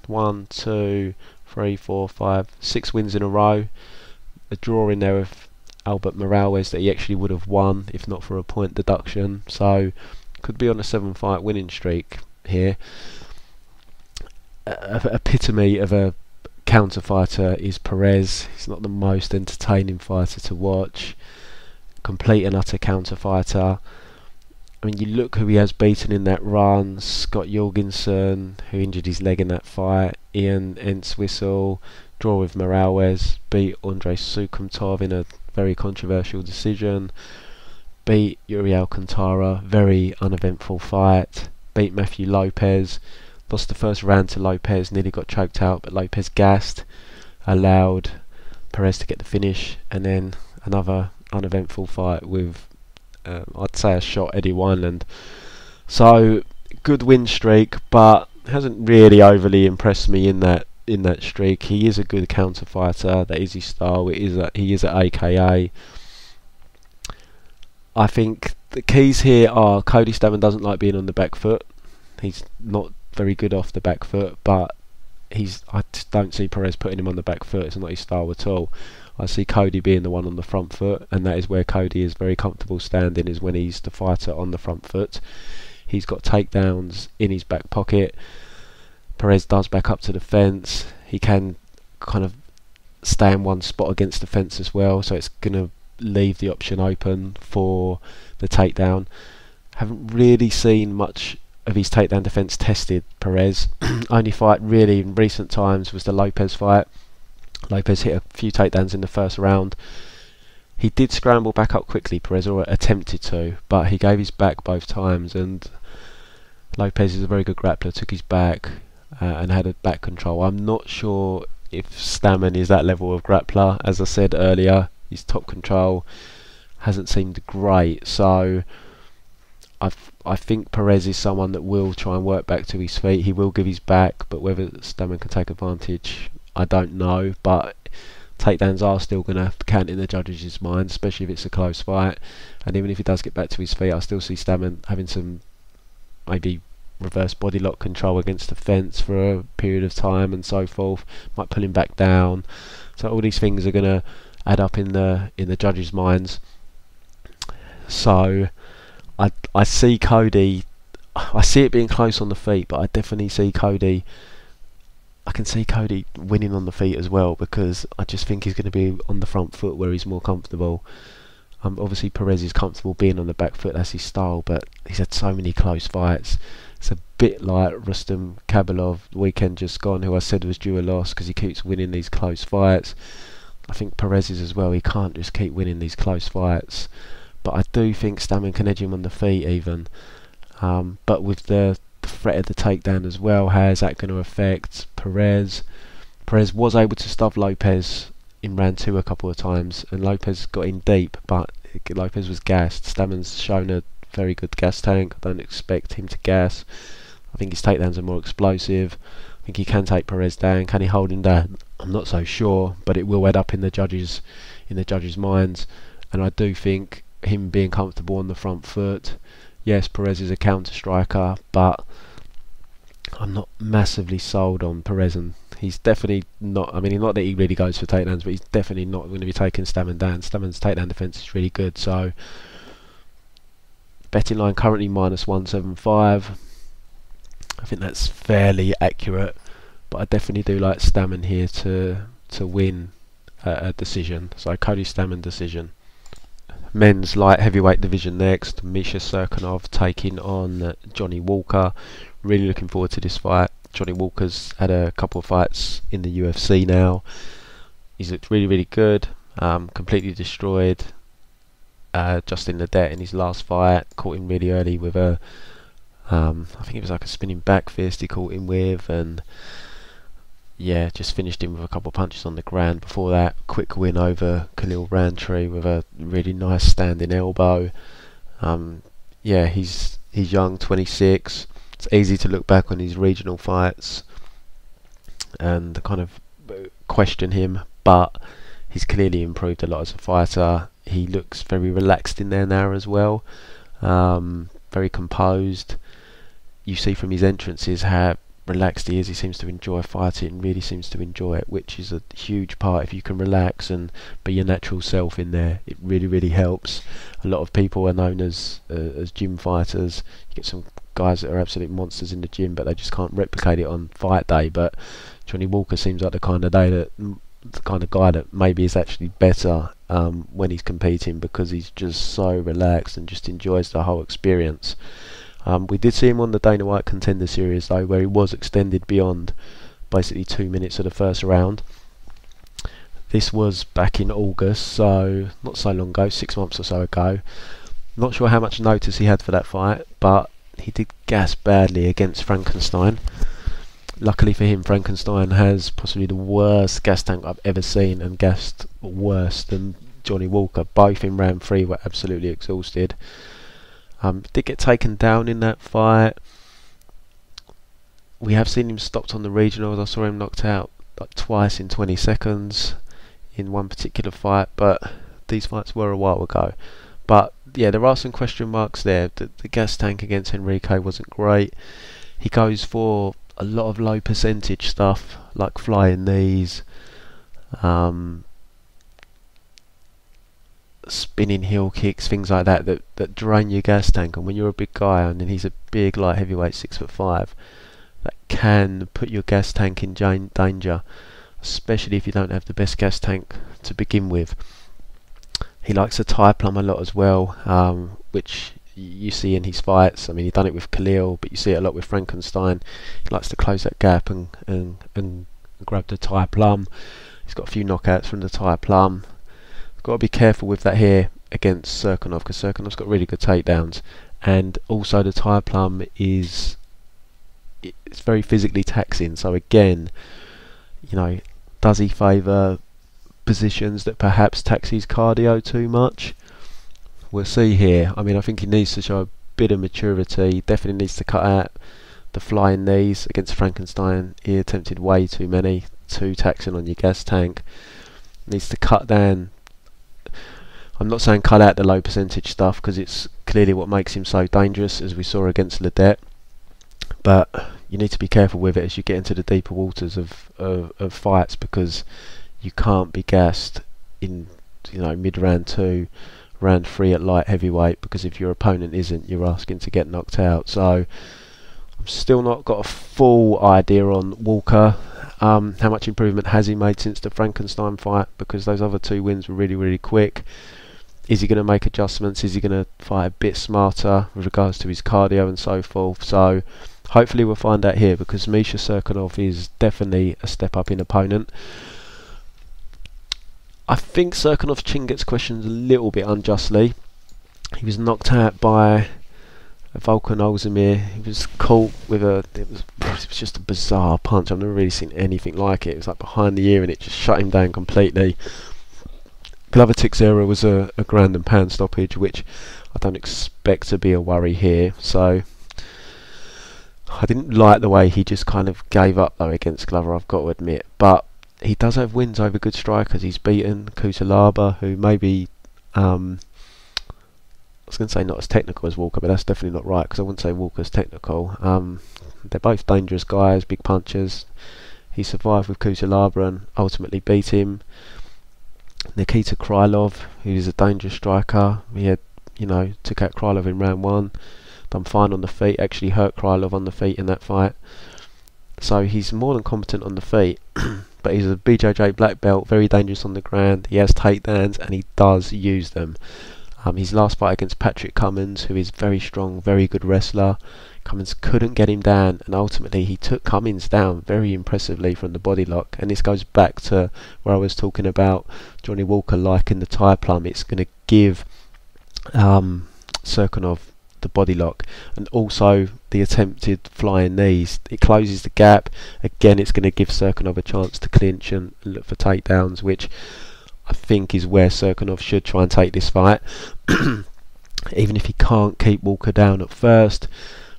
1, 2, 3, 4, 5, 6 wins in a row. A draw in there with Albert Morales that he actually would have won if not for a point deduction. So could be on a 7-fight winning streak here. Epitome of a counter fighter is Pérez. He's not the most entertaining fighter to watch. Complete and utter counter fighter. I mean, you look who he has beaten in that run: Scott Jorgensen, who injured his leg in that fight; Ian Entwistle, draw with Morales; beat Andrei Cirkunov in a very controversial decision; beat Yuri Alcantara, very uneventful fight; beat Matthew Lopez; lost the 1st round to Lopez, nearly got choked out, but Lopez gassed, allowed Pérez to get the finish, and then another uneventful fight with I'd say a shot Eddie Wineland. So good win streak, but hasn't really overly impressed me in that streak. He is a good counter fighter. That is his style. He is at AKA. I think the keys here are Cody Stamann doesn't like being on the back foot. He's not very good off the back foot, but I just don't see Pérez putting him on the back foot. It's not his style at all. I see Cody being the one on the front foot, and that is where Cody is very comfortable standing, is when he's the fighter on the front foot. He's got takedowns in his back pocket. Pérez does back up to the fence. He can kind of stay in one spot against the fence as well, so it's going to leave the option open for the takedown. Haven't really seen much of his takedown defence tested, Pérez. Only fight really in recent times was the Lopez fight. Lopez hit a few takedowns in the 1st round. He did scramble back up quickly, Pérez, or attempted to, but he gave his back both times, and Lopez is a very good grappler, took his back and had a back control. I'm not sure if Stamann is that level of grappler. As I said earlier, his top control hasn't seemed great, so I think Pérez is someone that will try and work back to his feet. He will give his back, but whether Stamann can take advantage, I don't know. But takedowns are still going to count in the judges' mind, especially if it's a close fight. And even if he does get back to his feet, I still see Stamann having some maybe reverse body lock control against the fence for a period of time and so forth. Might pull him back down. So all these things are going to add up in the judges' minds. So I see Cody. I see it being close on the feet, but I definitely see Cody. I can see Cody winning on the feet as well, because I just think he's going to be on the front foot where he's more comfortable. Obviously Pérez is comfortable being on the back foot, that's his style, but he's had so many close fights, It's a bit like Rustam Khabilov the weekend just gone, who I said was due a loss because he keeps winning these close fights. I think Perez is as well. He can't just keep winning these close fights. But I do think Stamann can edge him on the feet even. But with the threat of the takedown as well, how is that going to affect Perez? Perez was able to stuff Lopez in round 2 a couple of times, and Lopez got in deep, but Lopez was gassed. Stamann's shown a very good gas tank. I don't expect him to gas. I think his takedowns are more explosive. I think he can take Perez down. Can he hold him down? I'm not so sure, but it will add up in the judges' minds. And I do think him being comfortable on the front foot. Yes, Perez is a counter striker, but I'm not massively sold on Perez, and he's definitely not. I mean, not that he really goes for takedowns, but he's definitely not going to be taking Stamann down. Stamann's takedown defense is really good, so betting line currently -175. I think that's fairly accurate, but I definitely do like Stamann here to win a decision. So Cody Stamann decision. Men's light heavyweight division next. Misha Cirkunov taking on Johnny Walker. Really looking forward to this fight. Johnny Walker's had a couple of fights in the UFC now. He's looked really, really good. Completely destroyed Justin Ledet in his last fight. Caught him really early with a I think it was like a spinning back fist he caught him with, and yeah, just finished him with a couple of punches on the ground. Before that, quick win over Khalil Rountree with a really nice standing elbow. Yeah, he's young, 26. It's easy to look back on his regional fights and kind of question him, but he's clearly improved a lot as a fighter. He looks very relaxed in there now as well, very composed. You see from his entrances how relaxed he is. He seems to enjoy fighting, really seems to enjoy it, which is a huge part. If you can relax and be your natural self in there, it really, really helps. A lot of people are known as gym fighters. You get some guys that are absolute monsters in the gym, but they just can't replicate it on fight day. But Johnny Walker seems like the kind of guy that maybe is actually better when he's competing, because he's just so relaxed and just enjoys the whole experience. We did see him on the Dana White Contender Series though, where he was extended beyond basically 2 minutes of the first round. This was back in August, so not so long ago, 6 months or so ago. Not sure how much notice he had for that fight, but he did gas badly against Frankenstein. Luckily for him, Frankenstein has possibly the worst gas tank I've ever seen, and gassed worse than Johnny Walker. Both in round 3 were absolutely exhausted. Did get taken down in that fight. We have seen him stopped on the regionals. I saw him knocked out like twice in 20 seconds in one particular fight, but these fights were a while ago. But yeah, there are some question marks there. The gas tank against Henrique wasn't great. He goes for a lot of low percentage stuff like flying knees, spinning heel kicks, things like that drain your gas tank. And when you're a big guy, and then he's a big light heavyweight, 6'5", that can put your gas tank in danger, especially if you don't have the best gas tank to begin with. He likes to tie plumb a lot as well, which you see in his fights. I mean, he's done it with Khalil, but you see it a lot with Frankenstein. He likes to close that gap and grab the tie plumb. He's got a few knockouts from the tie plumb. Got to be careful with that here against Cirkunov, because Cirkunov's got really good takedowns, and also the tie plumb it's very physically taxing. So again, you know, does he favour positions that perhaps tax his cardio too much? We'll see here. I mean, I think he needs to show a bit of maturity. He definitely needs to cut out the flying knees against Frankenstein. He attempted way too many, too taxing on your gas tank. Needs to cut down. I'm not saying cut out the low percentage stuff, because it's clearly what makes him so dangerous, as we saw against Ledet. But you need to be careful with it as you get into the deeper waters of fights, because you can't be gassed in, you know, mid round 2, round 3 at light heavyweight, because if your opponent isn't, you're asking to get knocked out. So I've still not got a full idea on Walker. How much improvement has he made since the Frankenstein fight, because those other 2 wins were really, really quick. Is he going to make adjustments? Is he going to fight a bit smarter with regards to his cardio and so forth? So hopefully we'll find out here, because Misha Cirkunov is definitely a step up in opponent. I think Cirkunov's chin gets questioned a little bit unjustly. He was knocked out by Volkan Ozdemir. He was caught with it was just a bizarre punch. I've never really seen anything like it. It was like behind the ear and it just shut him down completely. Glover Tecia was a ground and pound stoppage, which I don't expect to be a worry here. So I didn't like the way he just kind of gave up though against Glover, I've got to admit. But he does have wins over good strikers. He's beaten Kutalaba, who maybe I was going to say not as technical as Walker, but that's definitely not right, because I wouldn't say Walker's technical. They're both dangerous guys, big punchers. He survived with Kutalaba and ultimately beat him. Nikita Krylov, who's a dangerous striker. He had, took out Krylov in round 1. Done fine on the feet. Actually hurt Krylov on the feet in that fight. So he's more than competent on the feet. But he's a BJJ black belt, very dangerous on the ground. He has takedowns and he does use them. His last fight against Patrick Cummins, who is very strong, very good wrestler. Cummins couldn't get him down, and ultimately he took Cummins down very impressively from the body lock. And this goes back to where I was talking about Johnny Walker liking the Thai plum. It's going to give Cirkunov the body lock, and also the attempted flying knees. It closes the gap. Again, it's going to give Cirkunov a chance to clinch and look for takedowns, which I think is where Cirkunov should try and take this fight. Even if he can't keep Walker down at first,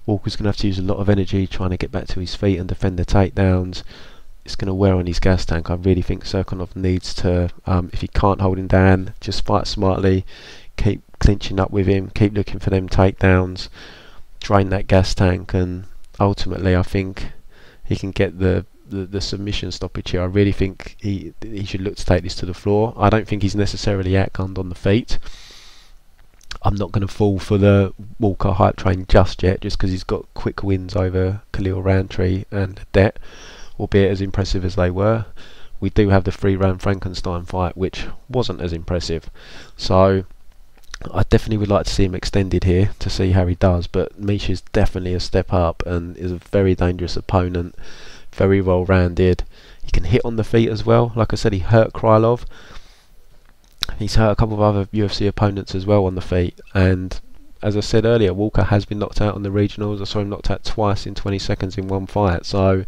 Walker's going to have to use a lot of energy trying to get back to his feet and defend the takedowns. It's going to wear on his gas tank. I really think Cirkunov needs to, if he can't hold him down, just fight smartly, keep clinching up with him, keep looking for them takedowns, drain that gas tank, and ultimately I think he can get the submission stoppage here. I really think he should look to take this to the floor. I don't think he's necessarily outgunned on the feet. I'm not going to fall for the Walker hype train just yet, just because he's got quick wins over Khalil Roundtree and Det, albeit as impressive as they were. We do have the 3-round Frankenstein fight, which wasn't as impressive. So I definitely would like to see him extended here to see how he does, but Misha's definitely a step up and is a very dangerous opponent. Very well rounded. He can hit on the feet as well. Like I said, he hurt Krylov. He's hurt a couple of other UFC opponents as well on the feet. And as I said earlier, Walker has been knocked out on the regionals. I saw him knocked out twice in 20 seconds in one fight. So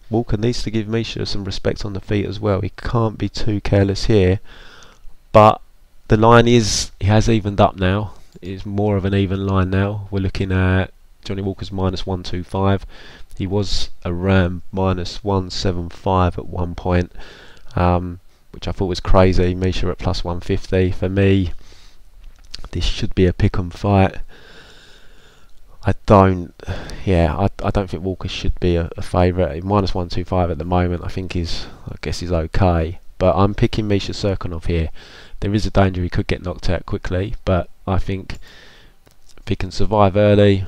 Walker needs to give Misha some respect on the feet as well. He can't be too careless here. But the line is, he has evened up now. It's more of an even line now. We're looking at Johnny Walker's -125. He was around -175 at one point, which I thought was crazy. Misha at +150. For me, this should be a pick-em fight. I don't think Walker should be a favourite. -125 at the moment, I guess is okay. But I'm picking Misha Cirkunov here. There is a danger he could get knocked out quickly, but I think if he can survive early,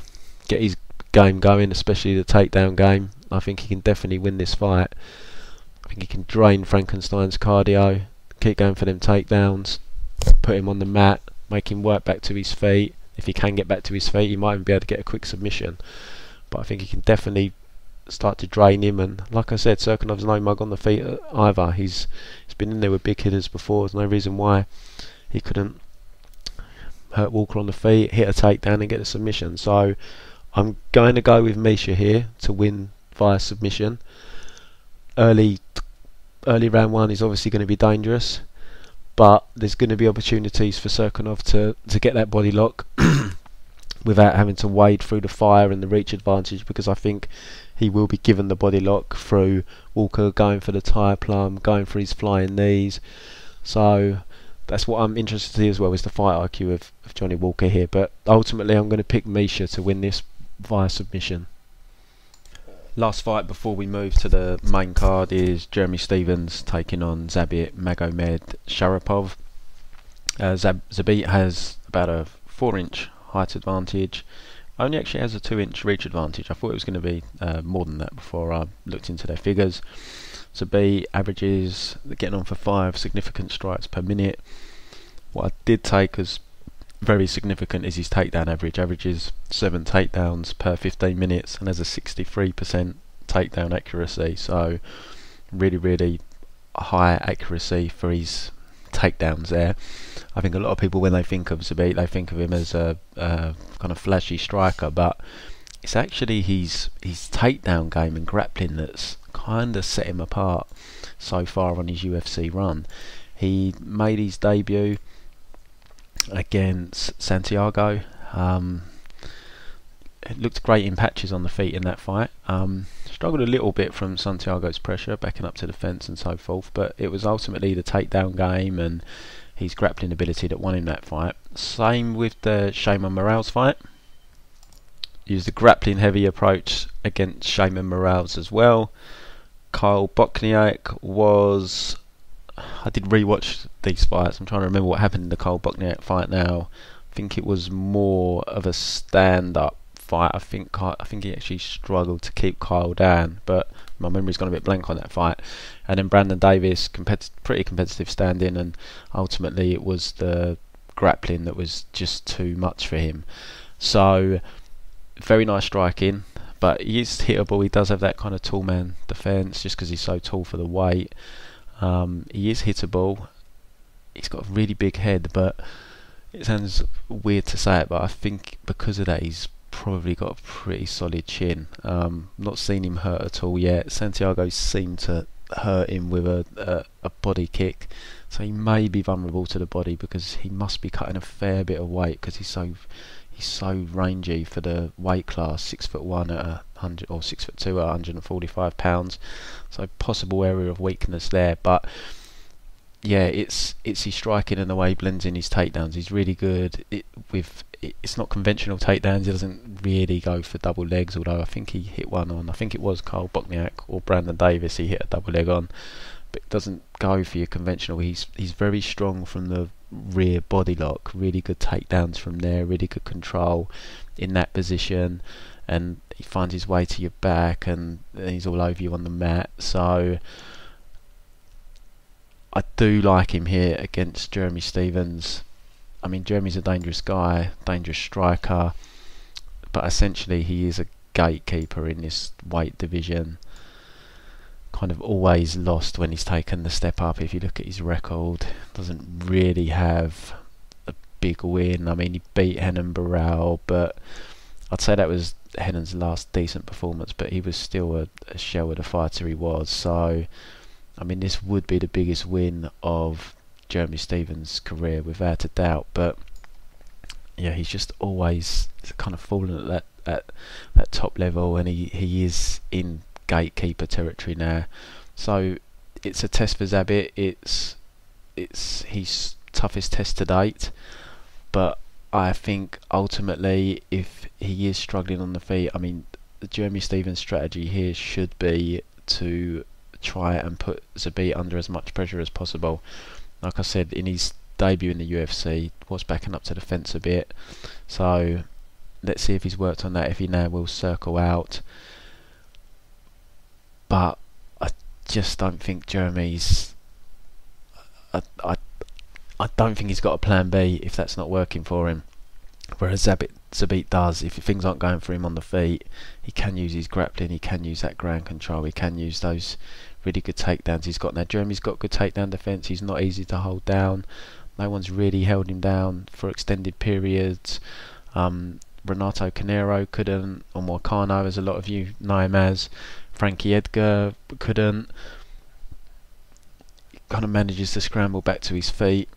get his game going, especially the takedown game, I think he can definitely win this fight. I think he can drain Frankenstein's cardio, keep going for them takedowns, put him on the mat, make him work back to his feet. If he can get back to his feet, he might even be able to get a quick submission. But I think he can definitely start to drain him, and like I said, Cirkunov's no mug on the feet either. He's been in there with big hitters before. There's no reason why he couldn't hurt Walker on the feet, hit a takedown and get a submission. So I'm going to go with Misha here to win via submission. Early round 1 is obviously going to be dangerous, but there's going to be opportunities for Cirkunov to get that body lock without having to wade through the fire and the reach advantage, because I think he will be given the body lock through Walker going for the Thai plum, going for his flying knees. So that's what I'm interested to see as well, is the fight IQ of Johnny Walker here. But ultimately I'm going to pick Misha to win this via submission. Last fight before we move to the main card is Jeremy Stephens taking on Zabit Magomedsharipov. Zabit has about a 4-inch height advantage. Only actually has a 2-inch reach advantage. I thought it was going to be more than that before I looked into their figures. Zabit averages getting on for 5 significant strikes per minute. What I did take as very significant is his takedown average. Averages 7 takedowns per 15 minutes and has a 63% takedown accuracy. So really, really high accuracy for his takedowns there. I think a lot of people, when they think of Zabit, they think of him as a kind of flashy striker, but it's actually his takedown game and grappling that's kind of set him apart so far on his UFC run. He made his debut against Santiago. It looked great in patches on the feet in that fight. Struggled a little bit from Santiago's pressure, backing up to the fence and so forth, but it was ultimately the takedown game and his grappling ability that won him that fight. Same with the Shayman Morales fight. Used a grappling heavy approach against Shayman Morales as well. Kyle Bochniak was... I did rewatch these fights. I'm trying to remember what happened in the Kyle Bochniak fight now. I think it was more of a stand-up fight. I think he actually struggled to keep Kyle down, but my memory's gone a bit blank on that fight. And then Brandon Davis, pretty competitive stand-in, and ultimately it was the grappling that was just too much for him. So very nice striking, but he is hittable. He does have that kind of tall man defence just because he's so tall for the weight. He is hittable. He's got a really big head, but it sounds weird to say it, but I think because of that he's probably got a pretty solid chin. Not seen him hurt at all yet. Santiago seemed to hurt him with a body kick, so he may be vulnerable to the body because he must be cutting a fair bit of weight because he's so rangy for the weight class. 6'1" at 100 or 6'2" at 145 pounds. So possible area of weakness there, but yeah, it's his striking and the way he blends in his takedowns. He's really good. It's not conventional takedowns. He doesn't really go for double legs, although I think he hit one on. I think it was Kyle Bochniak or Brandon Davis he hit a double leg on, but doesn't go for your conventional. He's very strong from the rear body lock. Really good takedowns from there. Really good control in that position, and he finds his way to your back, and he's all over you on the mat. So I do like him here against Jeremy Stephens. I mean, Jeremy's a dangerous guy, dangerous striker, but essentially he is a gatekeeper in this weight division. Kind of always lost when he's taken the step up. If you look at his record, doesn't really have a big win. I mean, he beat Henan Barral, but I'd say that was Henan's last decent performance, but he was still a shell of the fighter he was. So I mean, this would be the biggest win of Jeremy Stephens' career without a doubt, but yeah, he's just always kind of fallen at that top level, and he is in gatekeeper territory now. So it's a test for Zabit. It's his toughest test to date, but I think ultimately if he is struggling on the feet, I mean, the Jeremy Stephens strategy here should be to try and put Zabit under as much pressure as possible. Like I said, in his debut in the UFC, was backing up to the fence a bit, so let's see if he's worked on that, if he now will circle out. But I just don't think Jeremy's I don't think he's got a plan B if that's not working for him, whereas Zabit does. If things aren't going for him on the feet, he can use his grappling, he can use that ground control, he can use those really good takedowns he's got now. Jeremy's got good takedown defence. He's not easy to hold down. No one's really held him down for extended periods. Renato Canero couldn't, or Moicano, as a lot of you know him as. Frankie Edgar couldn't. He kind of manages to scramble back to his feet.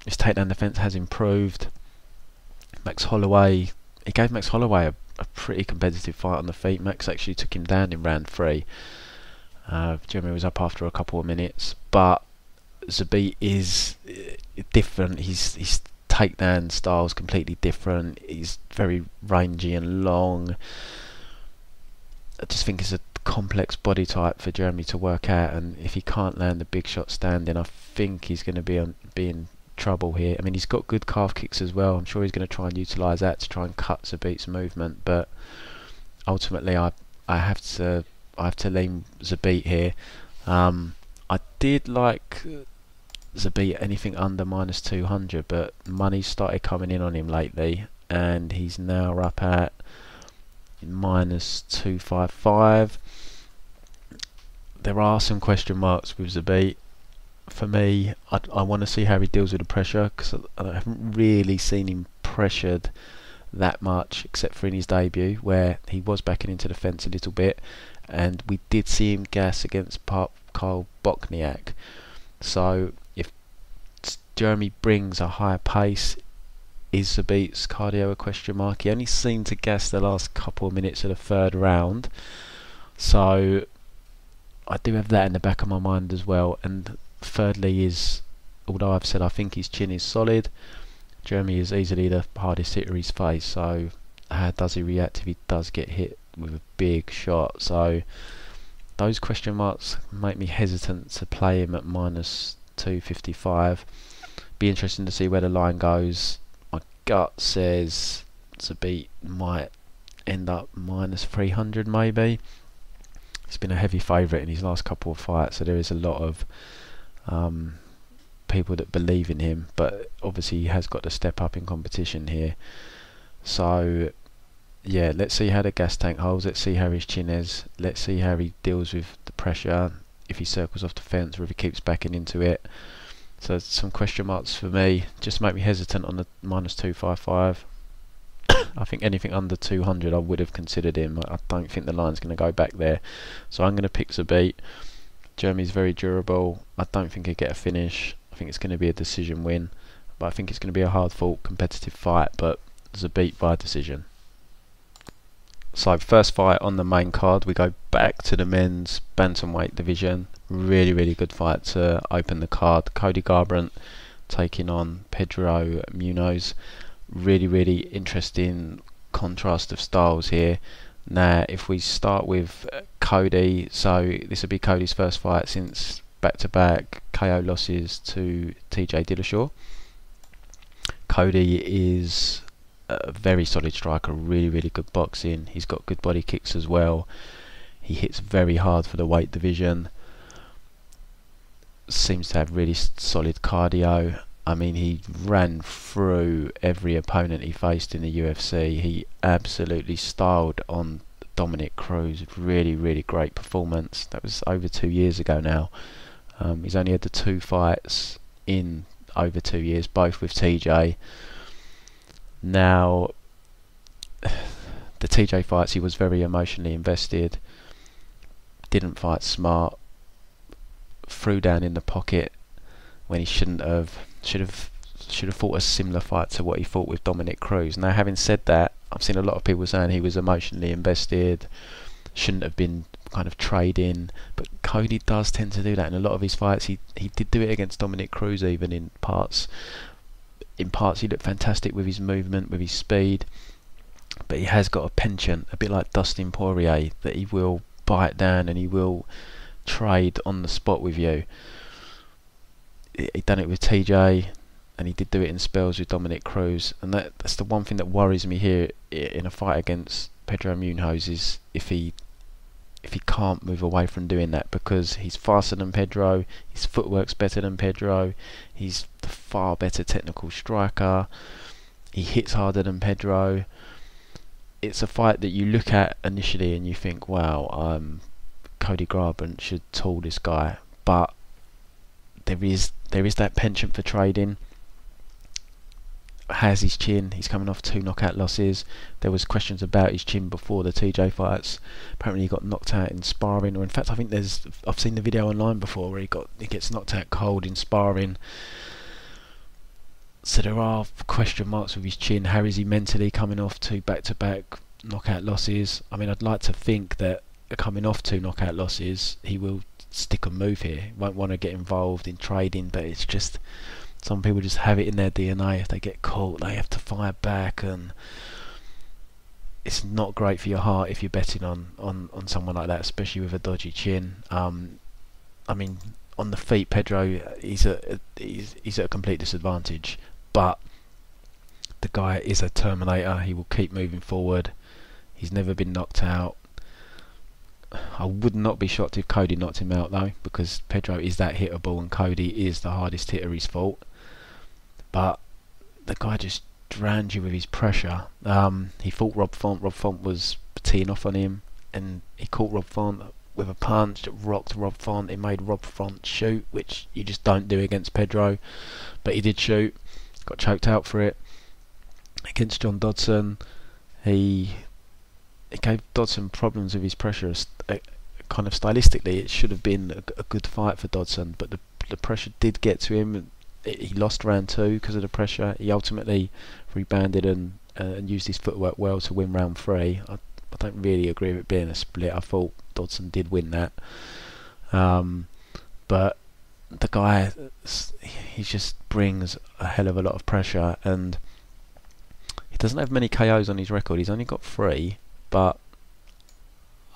His takedown defence has improved. Max Holloway, he gave Max Holloway a pretty competitive fight on the feet. Max actually took him down in round 3. Jeremy was up after a couple of minutes, but Zabit is different. His takedown style is completely different. He's very rangy and long. I just think it's a complex body type for Jeremy to work out, and if he can't land the big shot standing, I think he's going to be in trouble here. I mean, he's got good calf kicks as well. I'm sure he's going to try and utilise that to try and cut Zabit's movement, but ultimately I have to lean Zabit here. I did like Zabit anything under -200, but money started coming in on him lately, and he's now up at -255. There are some question marks with Zabit. For me, I want to see how he deals with the pressure, because I haven't really seen him pressured that much, except for in his debut, where he was backing into the fence a little bit, and we did see him gas against Karl Bochniak. So if Jeremy brings a higher pace, is Zabit's cardio a question mark? He only seemed to gas the last couple of minutes of the third round, so I do have that in the back of my mind as well. And thirdly is, although I've said I think his chin is solid, Jeremy is easily the hardest hitter he's faced, so how does he react if he does get hit with a big shot? So those question marks make me hesitant to play him at -255. Be interesting to see where the line goes. My gut says Zabit might end up -300 maybe. He's been a heavy favourite in his last couple of fights, so there is a lot of people that believe in him, but obviously he has got to step up in competition here. So yeah, let's see how the gas tank holds, let's see how his chin is, let's see how he deals with the pressure, if he circles off the fence or if he keeps backing into it. So some question marks for me, just make me hesitant on the -255. I think anything under 200 I would have considered him. I don't think the line's going to go back there, so I'm going to pick Zabit. Jeremy's very durable. I don't think he'll get a finish. I think it's going to be a decision win, but I think it's going to be a hard fought competitive fight, but Zabit by decision. So first fight on the main card, we go back to the men's bantamweight division. Really good fight to open the card. Cody Garbrandt taking on Pedro Munhoz. Really interesting contrast of styles here. Now if we start with Cody, so this will be Cody's first fight since back-to-back KO losses to TJ Dillashaw. Cody is a very solid striker, really good boxing. He's got good body kicks as well. He hits very hard for the weight division. Seems to have really solid cardio. I mean, he ran through every opponent he faced in the UFC. He absolutely styled on Dominic Cruz. Really great performance. That was over 2 years ago now. He's only had the 2 fights in over 2 years, both with TJ. Now, the TJ fights, he was very emotionally invested. Didn't fight smart. Threw down in the pocket when he shouldn't have. Should have fought a similar fight to what he fought with Dominic Cruz. Now, having said that, I've seen a lot of people saying he was emotionally invested, shouldn't have been kind of trading, but Cody does tend to do that in a lot of his fights. He did do it against Dominic Cruz even in parts. In parts he looked fantastic with his movement, with his speed, but he has got a penchant, a bit like Dustin Poirier, that he will bite down and he will trade on the spot with you. He done it with TJ, and he did do it in spells with Dominic Cruz, and that's the one thing that worries me here in a fight against Pedro Munhoz, is if he can't move away from doing that, because he's faster than Pedro, his footwork's better than Pedro, he's the far better technical striker, he hits harder than Pedro. It's a fight that you look at initially and you think, wow, Cody Garbrandt should tool this guy, but there is that penchant for trading. Has his chin, he's coming off 2 knockout losses. There was questions about his chin before the TJ fights. Apparently he got knocked out in sparring, or in fact I think I've seen the video online before where he gets knocked out cold in sparring. So there are question marks with his chin. How is he mentally coming off 2 back-to-back knockout losses? I mean, I'd like to think that coming off 2 knockout losses he will stick and move here. He won't want to get involved in trading, but it's just, some people just have it in their DNA. If they get caught, they have to fire back, and it's not great for your heart if you're betting on someone like that, especially with a dodgy chin. I mean, on the feet, Pedro, he's at a complete disadvantage, but the guy is a Terminator. He will keep moving forward. He's never been knocked out. I would not be shocked if Cody knocked him out though, because Pedro is that hittable and Cody is the hardest hitter he's fought. But the guy just drowned you with his pressure. He fought Rob Font. Rob Font was teeing off on him, and he caught Rob Font with a punch that rocked Rob Font. It made Rob Font shoot, which you just don't do against Pedro. But he did shoot. Got choked out for it. Against John Dodson, he gave Dodson problems with his pressure. Kind of stylistically, it should have been a good fight for Dodson, but the pressure did get to him. He lost round 2 because of the pressure. He ultimately rebounded and used his footwork well to win round 3. I don't really agree with it being a split. I thought Dodson did win that. But the guy, he just brings a hell of a lot of pressure, and he doesn't have many KOs on his record. He's only got 3, but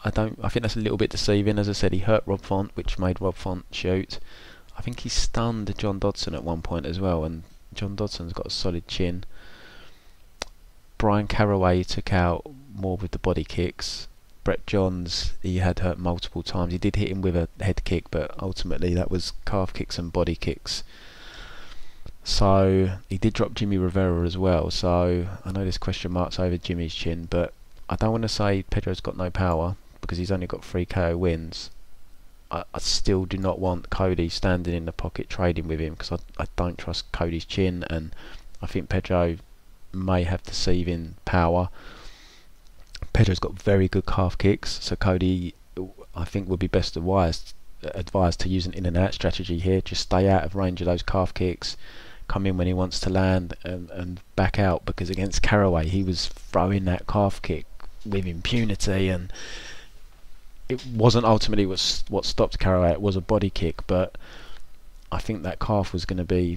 I think that's a little bit deceiving. As I said, he hurt Rob Font, which made Rob Font shoot. I think he stunned John Dodson at one point as well, and John Dodson's got a solid chin. Brian Caraway took out more with the body kicks. Brett Johns, he had hurt multiple times. He did hit him with a head kick, but ultimately that was calf kicks and body kicks. So he did drop Jimmy Rivera as well. So I know there's question marks over Jimmy's chin, but I don't want to say Pedro's got no power because he's only got 3 KO wins. I still do not want Cody standing in the pocket trading with him, because I don't trust Cody's chin, and I think Pedro may have deceiving power. Pedro's got very good calf kicks, so Cody, I think, would be best advised to use an in and out strategy here. Just stay out of range of those calf kicks, come in when he wants to land, and back out, because against Caraway he was throwing that calf kick with impunity, and it wasn't ultimately what stopped Caraway. It was a body kick, but I think that calf was going to be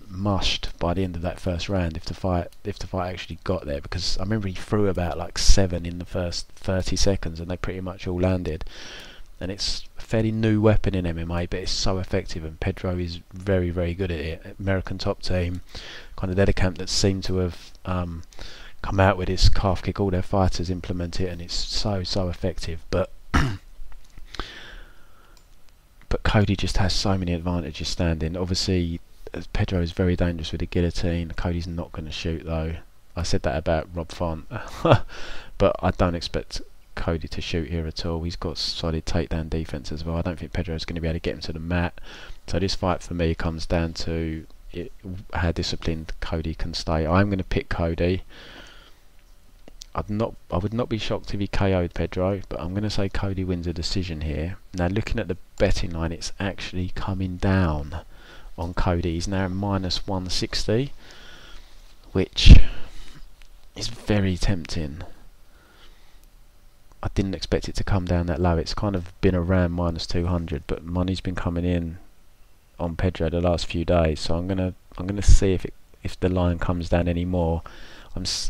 mushed by the end of that first round if the fight actually got there, because I remember he threw about like 7 in the first 30 seconds and they pretty much all landed. And it's a fairly new weapon in MMA, but it's so effective, and Pedro is very, very good at it. American Top Team, kind of they're the camp that seem to have come out with this calf kick. All their fighters implement it, and it's so effective. But Cody just has so many advantages standing. Obviously, Pedro is very dangerous with the guillotine. Cody's not going to shoot though. I said that about Rob Font, but I don't expect Cody to shoot here at all. He's got solid takedown defense as well. I don't think Pedro's going to be able to get him to the mat. So this fight for me comes down to how disciplined Cody can stay. I'm going to pick Cody. I would not be shocked if he KO'd Pedro, but I'm going to say Cody wins a decision here. Now, looking at the betting line, it's actually coming down on Cody. He's now minus 160, which is very tempting. I didn't expect it to come down that low. It's kind of been around minus 200, but money's been coming in on Pedro the last few days, so I'm gonna see if the line comes down any more.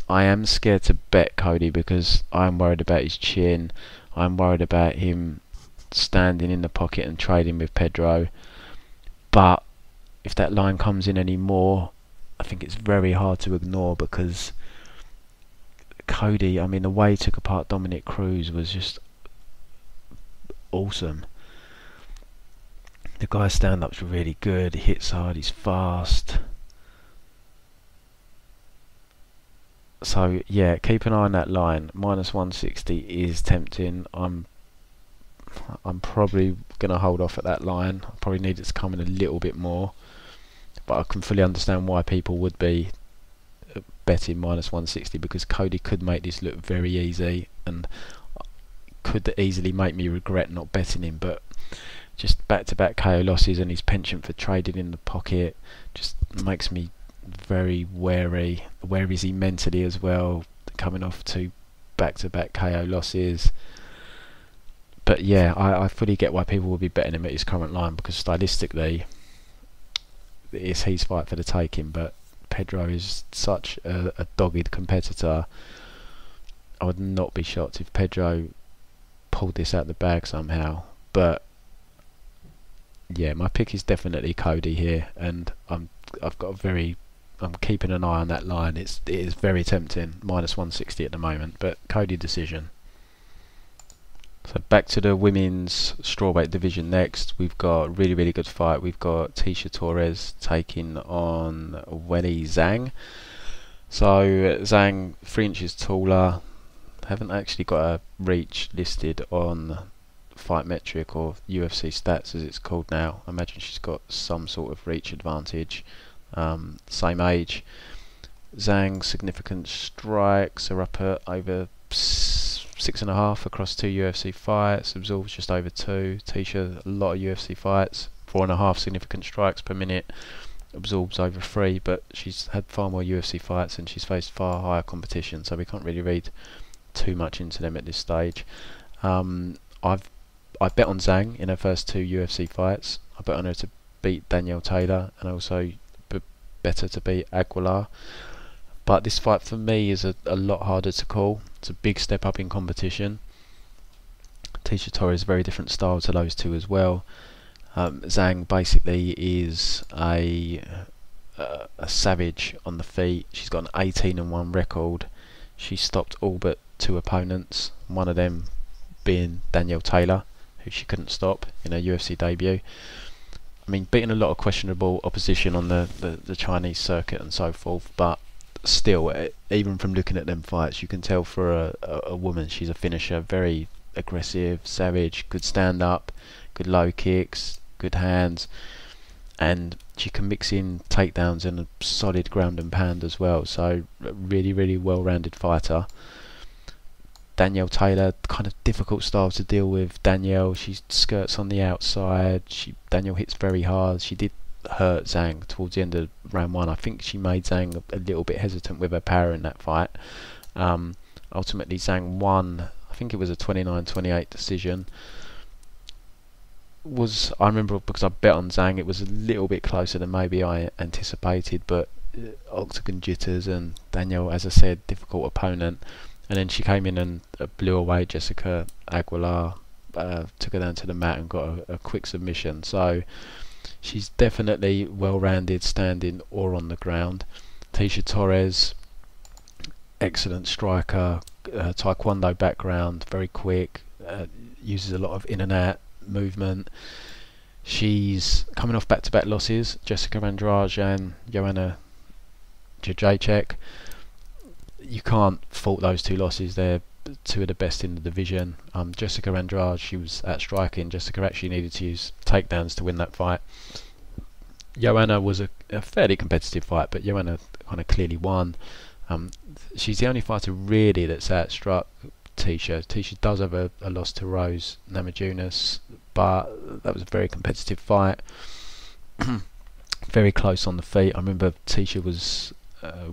I am scared to bet Cody because I'm worried about his chin. I'm worried about him standing in the pocket and trading with Pedro. But if that line comes in any more, I think it's very hard to ignore, because Cody, I mean, the way he took apart Dominic Cruz was just awesome. The guy's stand-up's really good. He hits hard. He's fast. So yeah, keep an eye on that line. Minus 160 is tempting. I'm probably gonna hold off at that line. I probably need it to come in a little bit more, but I can fully understand why people would be betting minus 160, because Cody could make this look very easy and could easily make me regret not betting him. But just back-to-back KO losses and his penchant for trading in the pocket just makes me very wary. Where is he mentally as well, coming off 2 back-to-back KO losses? But yeah, I fully get why people will be betting him at his current line, because stylistically it's his fight for the taking. But Pedro is such a dogged competitor. I would not be shocked if Pedro pulled this out the bag somehow. But yeah, my pick is definitely Cody here, and I'm keeping an eye on that line. It is very tempting, minus 160 at the moment, but Cody decision. So back to the women's strawweight division next. We've got a really, really good fight. We've got Tecia Torres taking on Weili Zhang. So Zhang, 3 inches taller. Haven't actually got a reach listed on Fight Metric or UFC Stats as it's called now. I imagine she's got some sort of reach advantage. Same age. Zhang, significant strikes are up at over 6.5 across 2 UFC fights, absorbs just over 2. Tecia, a lot of UFC fights, 4.5 significant strikes per minute, absorbs over 3, but she's had far more UFC fights and she's faced far higher competition, so we can't really read too much into them at this stage. I bet on Zhang in her first 2 UFC fights. I bet on her to beat Danielle Taylor and also better to beat Aguilar. But this fight for me is a lot harder to call. It's a big step up in competition. Tecia Torres, very different style to those two as well. Zhang basically is a savage on the feet. She's got an 18-1 record. She stopped all but 2 opponents, one of them being Danielle Taylor, who she couldn't stop in her UFC debut. I mean, beating a lot of questionable opposition on the Chinese circuit and so forth, but still, even from looking at them fights, you can tell for a woman, she's a finisher, very aggressive, savage, good stand up, good low kicks, good hands, and she can mix in takedowns and a solid ground and pound as well. So a really, really well-rounded fighter. Danielle Taylor, kind of difficult style to deal with. Danielle, she skirts on the outside. Danielle hits very hard. She did hurt Zhang towards the end of round 1. I think she made Zhang a little bit hesitant with her power in that fight. Ultimately, Zhang won. I think it was a 29-28 decision. I remember because I bet on Zhang, it was a little bit closer than maybe I anticipated, but octagon jitters and Danielle, as I said, difficult opponent. And then she came in and blew away Jessica Aguilar, took her down to the mat and got a quick submission. So she's definitely well-rounded, standing or on the ground. Tecia Torres, excellent striker, taekwondo background, very quick, uses a lot of in and out movement. She's coming off back-to-back losses, Jessica Andrade and Joanna Jędrzejczyk. You can't fault those 2 losses. They're 2 of the best in the division. Jessica Andrade, she was at striking. Jessica actually needed to use takedowns to win that fight. Joanna was a fairly competitive fight, but Joanna kind of clearly won. She's the only fighter really that's outstruck Tecia. Tecia does have a loss to Rose Namajunas, but that was a very competitive fight. Very close on the feet. I remember Tecia was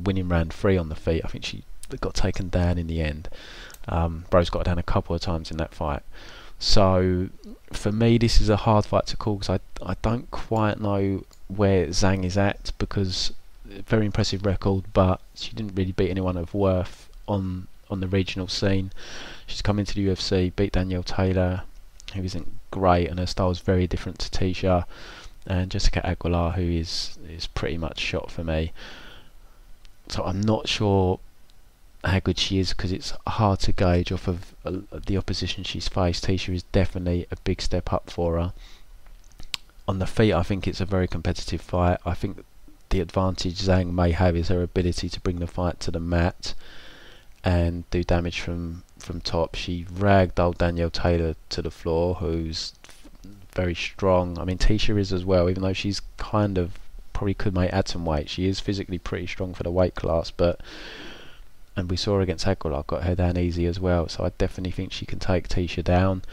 winning round 3 on the feet. I think she got taken down in the end. Rose got her down a couple of times in that fight. So for me, this is a hard fight to call because I don't quite know where Zhang is at, because very impressive record, but she didn't really beat anyone of worth on the regional scene. She's come into the UFC, beat Danielle Taylor, who isn't great, and her style is very different to Tecia, and Jessica Aguilar, who is pretty much shot for me. So I'm not sure how good she is, because it's hard to gauge off of the opposition she's faced. Tecia is definitely a big step up for her. On the feet, I think it's a very competitive fight. I think the advantage Zhang may have is her ability to bring the fight to the mat and do damage from top. She ragged old Danielle Taylor to the floor, who's very strong. I mean, Tecia is as well, even though she's kind of probably could make add some weight. She is physically pretty strong for the weight class, and we saw her against Aguilar, got her down easy as well. So I definitely think she can take Tecia down.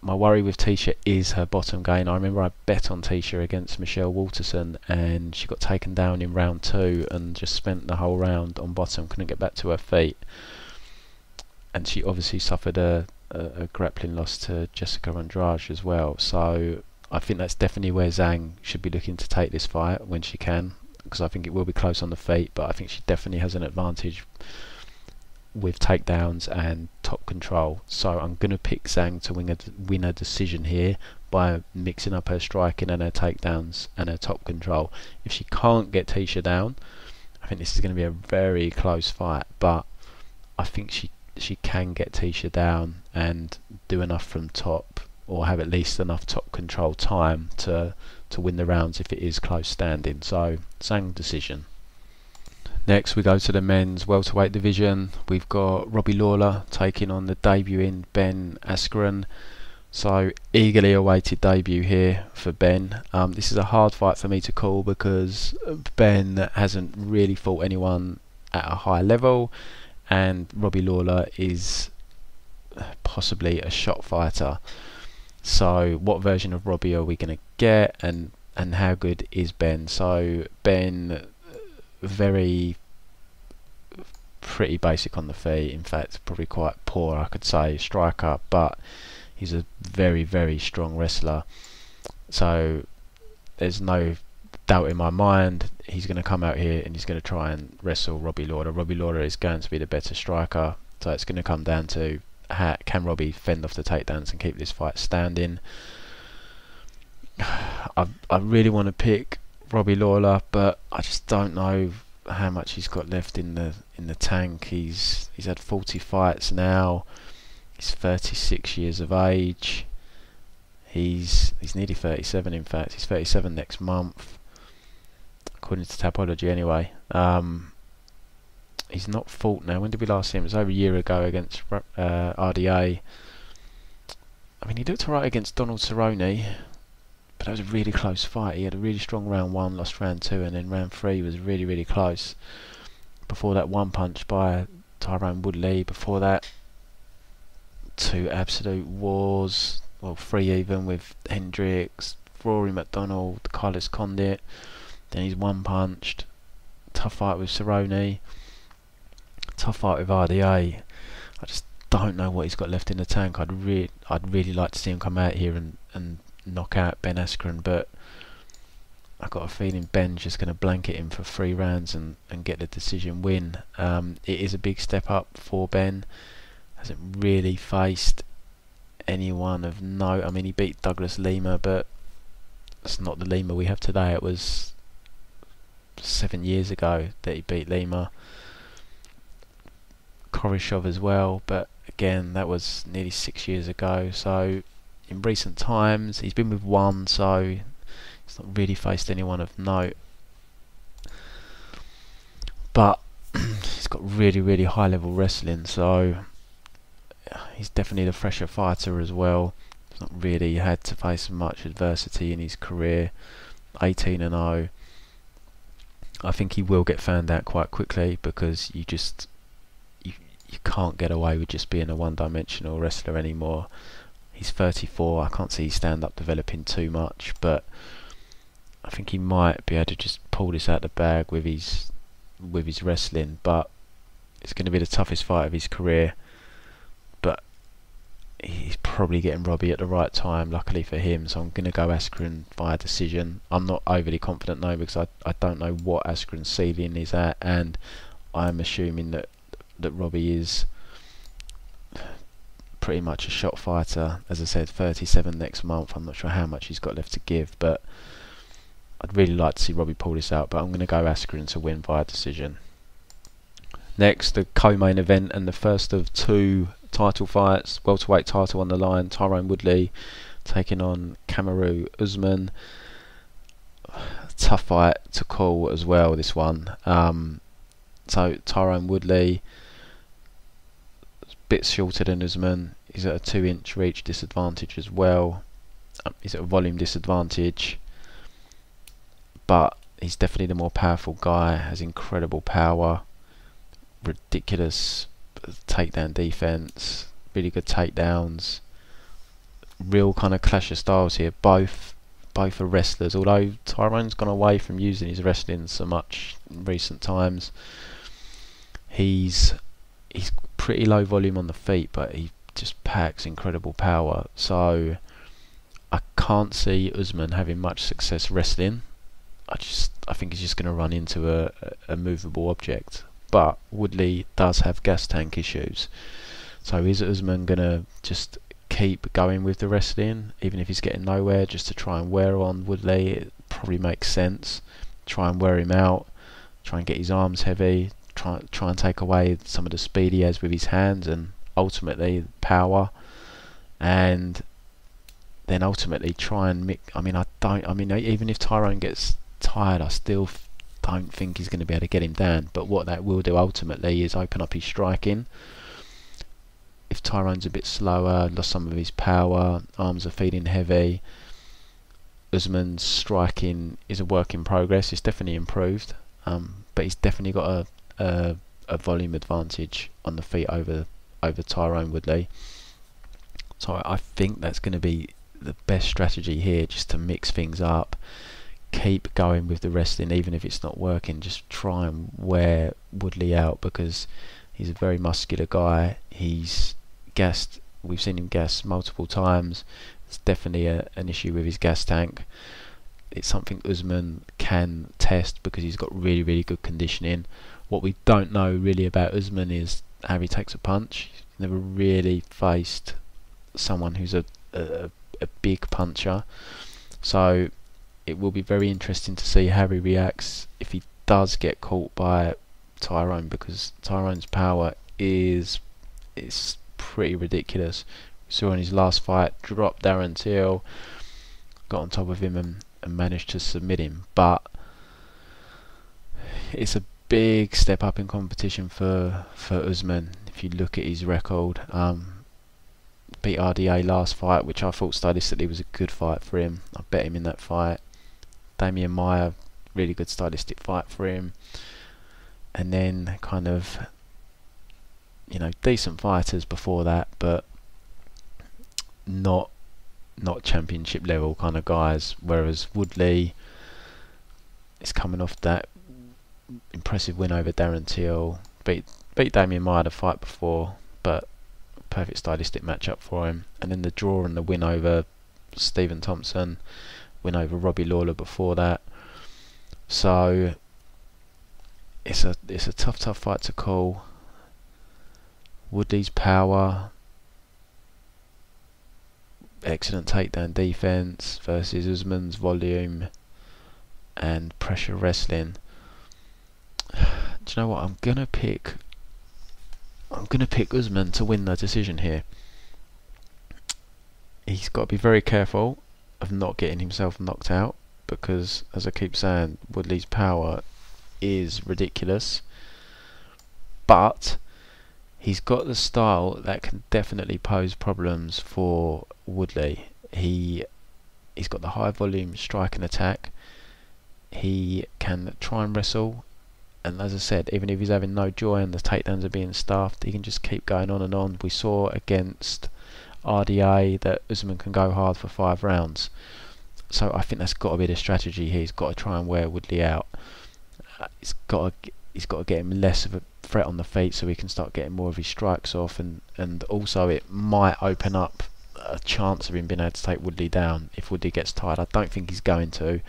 My worry with Tecia is her bottom game. I remember I bet on Tecia against Michelle Walterson, and she got taken down in round 2 and just spent the whole round on bottom, couldn't get back to her feet. And she obviously suffered a grappling loss to Jessica Andrade as well. So I think that's definitely where Zhang should be looking to take this fight when she can, because I think it will be close on the feet, but I think she definitely has an advantage with takedowns and top control. So I'm going to pick Zhang to win a decision here by mixing up her striking and her takedowns and her top control. If she can't get Tecia down, I think this is going to be a very close fight, but I think she she can get Tecia down and do enough from top, or have at least enough top control time to win the rounds if it is close standing. So Zhang decision. Next we go to the men's welterweight division. We've got Robbie Lawler taking on the debuting Ben Askren. So eagerly awaited debut here for Ben. This is a hard fight for me to call because Ben hasn't really fought anyone at a high level, and Robbie Lawler is possibly a shot fighter. So what version of Robbie are we going to get, and how good is Ben? So Ben, pretty basic on the feet, in fact probably quite poor, I could say, striker, but he's a very strong wrestler. So there's no doubt in my mind he's going to come out here and he's going to try and wrestle Robbie Lawler. Robbie Lawler is going to be the better striker, so it's going to come down to can Robbie fend off the takedowns and keep this fight standing. I really want to pick Robbie Lawler, but I just don't know how much he's got left in the tank. He's had 40 fights now. He's 36 years of age. He's nearly 37. In fact, he's 37 next month, according to Tapology. Anyway, he's not fought now. When did we last see him? It was over a year ago against RDA. I mean, he looked alright against Donald Cerrone, but that was a really close fight. He had a really strong round 1, lost round 2, and then round 3 was really close. Before that, one punch by Tyron Woodley. Before that, 2 absolute wars. Well, 3 even with Hendricks, Rory McDonald, Carlos Condit. Then he's one punched. Tough fight with Cerrone. Tough fight with RDA. I just don't know what he's got left in the tank. I'd really like to see him come out here and knock out Ben Askren, but I've got a feeling Ben's just going to blanket him for 3 rounds and get the decision win. It is a big step up for Ben. Hasn't really faced anyone of note. I mean, he beat Douglas Lima, but it's not the Lima we have today. It was 7 years ago that he beat Lima. Korishov as well, but again, that was nearly 6 years ago. So in recent times, he's been with one, so he's not really faced anyone of note. But he's got really high level wrestling, so he's definitely the fresher fighter as well. He's not really had to face much adversity in his career. 18-0. I think he will get found out quite quickly, because you can't get away with just being a one-dimensional wrestler anymore. He's 34. I can't see his stand-up developing too much, but I think he might be able to just pull this out of the bag with his wrestling. But it's going to be the toughest fight of his career. But he's probably getting Robbie at the right time, luckily for him. So I'm going to go Askren via decision. I'm not overly confident though, because I don't know what Askren's ceiling is at, and I'm assuming that Robbie is pretty much a shot fighter. As I said, 37 next month. I'm not sure how much he's got left to give, but I'd really like to see Robbie pull this out, but I'm going to go Askren to win via decision. Next, the co-main event and the first of 2 title fights, welterweight title on the line. Tyron Woodley taking on Kamaru Usman. Tough fight to call as well, this one. So Tyron Woodley, bit shorter than Usman. He's at a 2-inch reach disadvantage as well. He's at a volume disadvantage, but he's definitely the more powerful guy. Has incredible power, ridiculous takedown defense, really good takedowns. Real kind of clash of styles here. Both are wrestlers, although Tyron's gone away from using his wrestling so much in recent times. He's pretty low volume on the feet, but he just packs incredible power. So I can't see Usman having much success wrestling. I think he's just going to run into a movable object. But Woodley does have gas tank issues, so is Usman going to just keep going with the wrestling even if he's getting nowhere, just to try and wear on Woodley? It probably makes sense. Try and wear him out, try and get his arms heavy, try and take away some of the speed he has with his hands, and ultimately power, and then ultimately try and mix. I mean, even if Tyron gets tired, I still don't think he's going to be able to get him down. But what that will do ultimately is open up his striking. If Tyron's a bit slower, lost some of his power, arms are feeling heavy, Usman's striking is a work in progress. It's definitely improved, but he's definitely got a volume advantage on the feet over Tyron Woodley. So I think that's going to be the best strategy here, just to mix things up, keep going with the wrestling, even if it's not working. Just try and wear Woodley out, because he's a very muscular guy. He's gassed. We've seen him gas multiple times. It's definitely an issue with his gas tank. It's something Usman can test because he's got really, really good conditioning. What we don't know really about Usman is how he takes a punch. He's never really faced someone who's a big puncher. So it will be very interesting to see how he reacts if he does get caught by Tyron, because Tyron's power is pretty ridiculous. We saw in his last fight, dropped Darren Till, got on top of him and managed to submit him. But it's a big step up in competition for Usman. If you look at his record, beat RDA last fight, which I thought stylistically was a good fight for him. I bet him in that fight. Damian Maia, really good stylistic fight for him. And then kind of, decent fighters before that, but not championship level kind of guys. Whereas Woodley is coming off that impressive win over Darren Till, beat Damian Maia the fight before, but perfect stylistic matchup for him. And then the draw and the win over Stephen Thompson, win over Robbie Lawler before that. So it's a tough fight to call. Woodley's power, excellent takedown defense versus Usman's volume and pressure wrestling. Do you know what? I'm gonna pick Usman to win the decision here. He's got to be very careful of not getting himself knocked out, because, as I keep saying, Woodley's power is ridiculous, but he's got the style that can definitely pose problems for Woodley. He's got the high volume strike and attack. He can try and wrestle, and as I said, even if he's having no joy and the takedowns are being stuffed, he can just keep going on and on. We saw against RDA that Usman can go hard for 5 rounds. So I think that's got to be the strategy here. He's got to try and wear Woodley out. He's got to get him less of a threat on the feet, so he can start getting more of his strikes off, and also it might open up a chance of him being able to take Woodley down if Woodley gets tired. I don't think he's going to,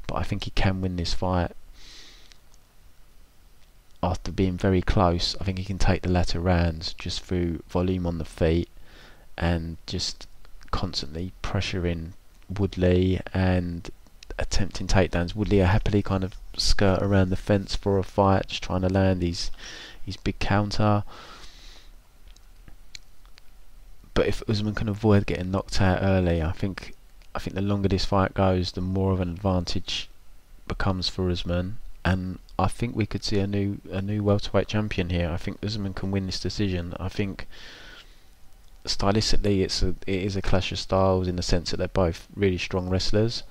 but I think he can win this fight. After being very close, I think he can take the latter rounds just through volume on the feet and just constantly pressuring Woodley and attempting takedowns. Woodley will happily kind of skirt around the fence for a fight, just trying to land his big counter. But if Usman can avoid getting knocked out early, I think the longer this fight goes, the more of an advantage becomes for Usman, and I think we could see a new welterweight champion here. I think Usman can win this decision. I think stylistically it is a clash of styles in the sense that they're both really strong wrestlers,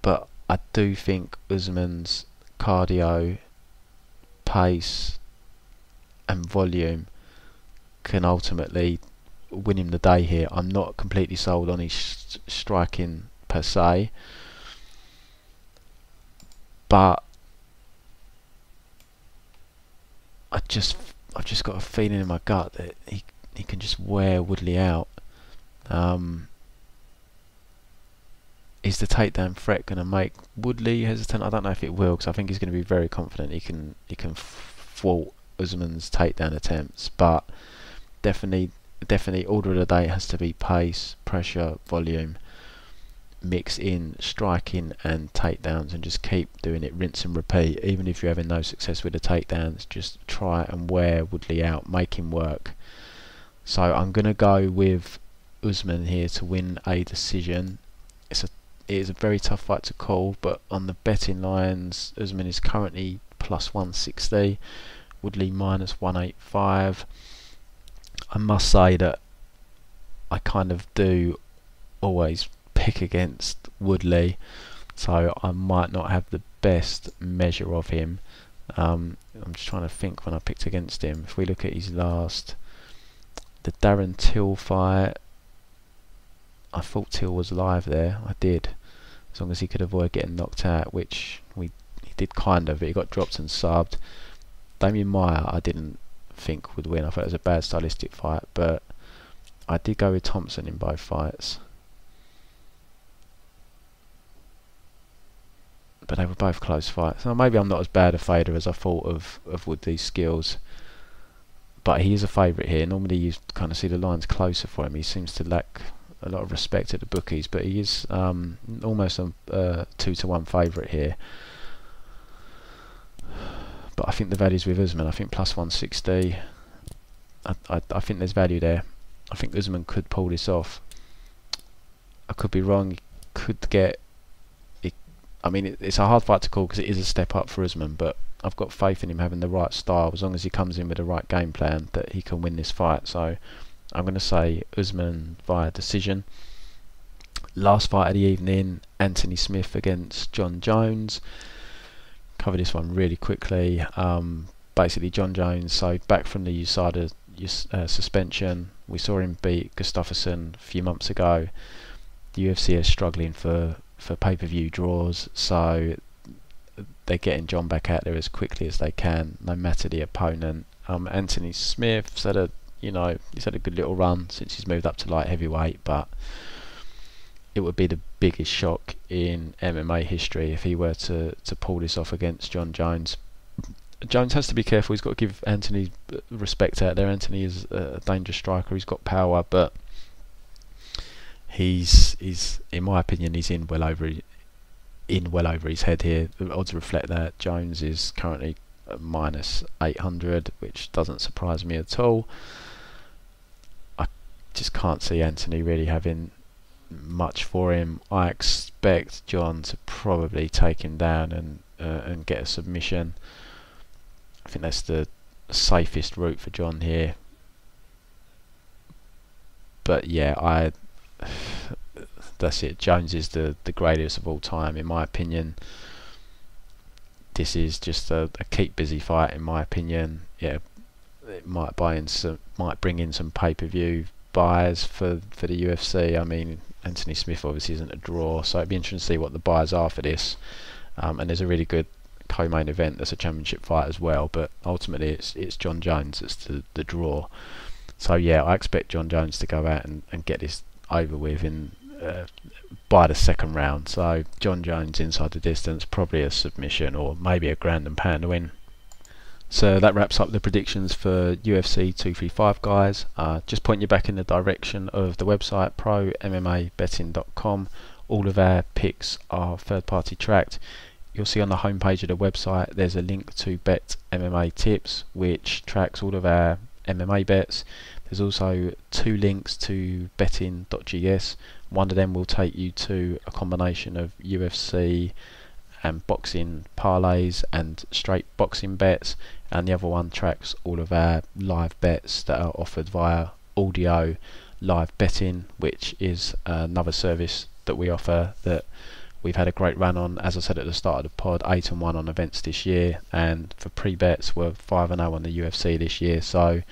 but I do think Usman's cardio, pace and volume can ultimately win him the day here. I'm not completely sold on his striking per se, but I've just got a feeling in my gut that he can just wear Woodley out. Is the takedown threat going to make Woodley hesitant? I don't know if it will, because I think he's going to be very confident he can thwart Usman's takedown attempts. But definitely order of the day has to be pace, pressure, volume. mix in striking and takedowns and just keep doing it, rinse and repeat. Even if you're having no success with the takedowns, just try and wear Woodley out, make him work. So I'm going to go with Usman here to win a decision. It is a very tough fight to call, but on the betting lines, Usman is currently plus 160, Woodley minus 185. I must say that I kind of do always pick against Woodley, so I might not have the best measure of him. I'm just trying to think when I picked against him. If we look at his last, the Darren Till fight, I thought Till was live there. I did, as long as he could avoid getting knocked out, which he did kind of, but he got dropped and subbed. Damien Meyer I didn't think would win. I thought it was a bad stylistic fight, but I did go with Thompson in both fights. But they were both close fights. So maybe I'm not as bad a fader as I thought of Woodley's skills. But he is a favourite here. Normally you kind of see the lines closer for him. He seems to lack a lot of respect at the bookies, but he is almost a 2-to-1 favourite here. But I think the value's with Usman. I think plus 160. I think there's value there. I think Usman could pull this off. I could be wrong. He could get... I mean, it's a hard fight to call because it is a step up for Usman, but I've got faith in him having the right style. As long as he comes in with the right game plan, that he can win this fight. So I'm going to say Usman via decision. Last fight of the evening, Anthony Smith against John Jones. Cover this one really quickly. Basically, John Jones, so back from the USADA suspension. We saw him beat Gustafsson a few months ago. The UFC is struggling for pay-per-view draws, so they're getting John back out there as quickly as they can, no matter the opponent. Anthony Smith's had he's had a good little run since he's moved up to light heavyweight, but it would be the biggest shock in MMA history if he were to pull this off against John Jones. Jones has to be careful. He's got to give Anthony respect out there. Anthony is a dangerous striker. He's got power, but he's in my opinion, he's in well over his head here. The odds reflect that. Jones is currently minus 800, which doesn't surprise me at all. I just can't see Anthony really having much for him. I expect John to probably take him down and get a submission. I think that's the safest route for John here. But yeah, that's it. Jones is the greatest of all time, in my opinion. This is just a keep busy fight, in my opinion. Yeah, it might bring in some pay-per-view buys for the UFC. I mean, Anthony Smith obviously isn't a draw, so it'd be interesting to see what the buys are for this. And there's a really good co-main event that's a championship fight as well, but ultimately it's John Jones that's the draw. So yeah, I expect John Jones to go out and get this over with by the second round. So John Jones inside the distance, probably a submission or maybe a ground and pound win. So that wraps up the predictions for UFC 235, guys. Just point you back in the direction of the website prommabetting.com. All of our picks are third party tracked. You'll see on the homepage of the website there's a link to Bet MMA Tips, which tracks all of our MMA bets. There's also 2 links to betting.gs. One of them will take you to a combination of UFC and boxing parlays and straight boxing bets, and the other one tracks all of our live bets that are offered via audio live betting, which is another service that we offer that we've had a great run on. As I said at the start of the pod, 8-1 on events this year, and for pre-bets we're 5-0 on the UFC this year. So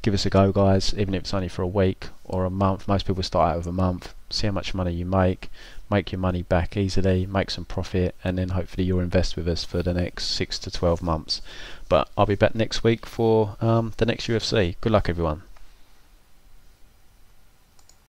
give us a go, guys, even if it's only for a week or a month. Most people start out with a month. See how much money you make your money back easily, make some profit, and then hopefully you'll invest with us for the next 6 to 12 months. But I'll be back next week for the next UFC. Good luck, everyone.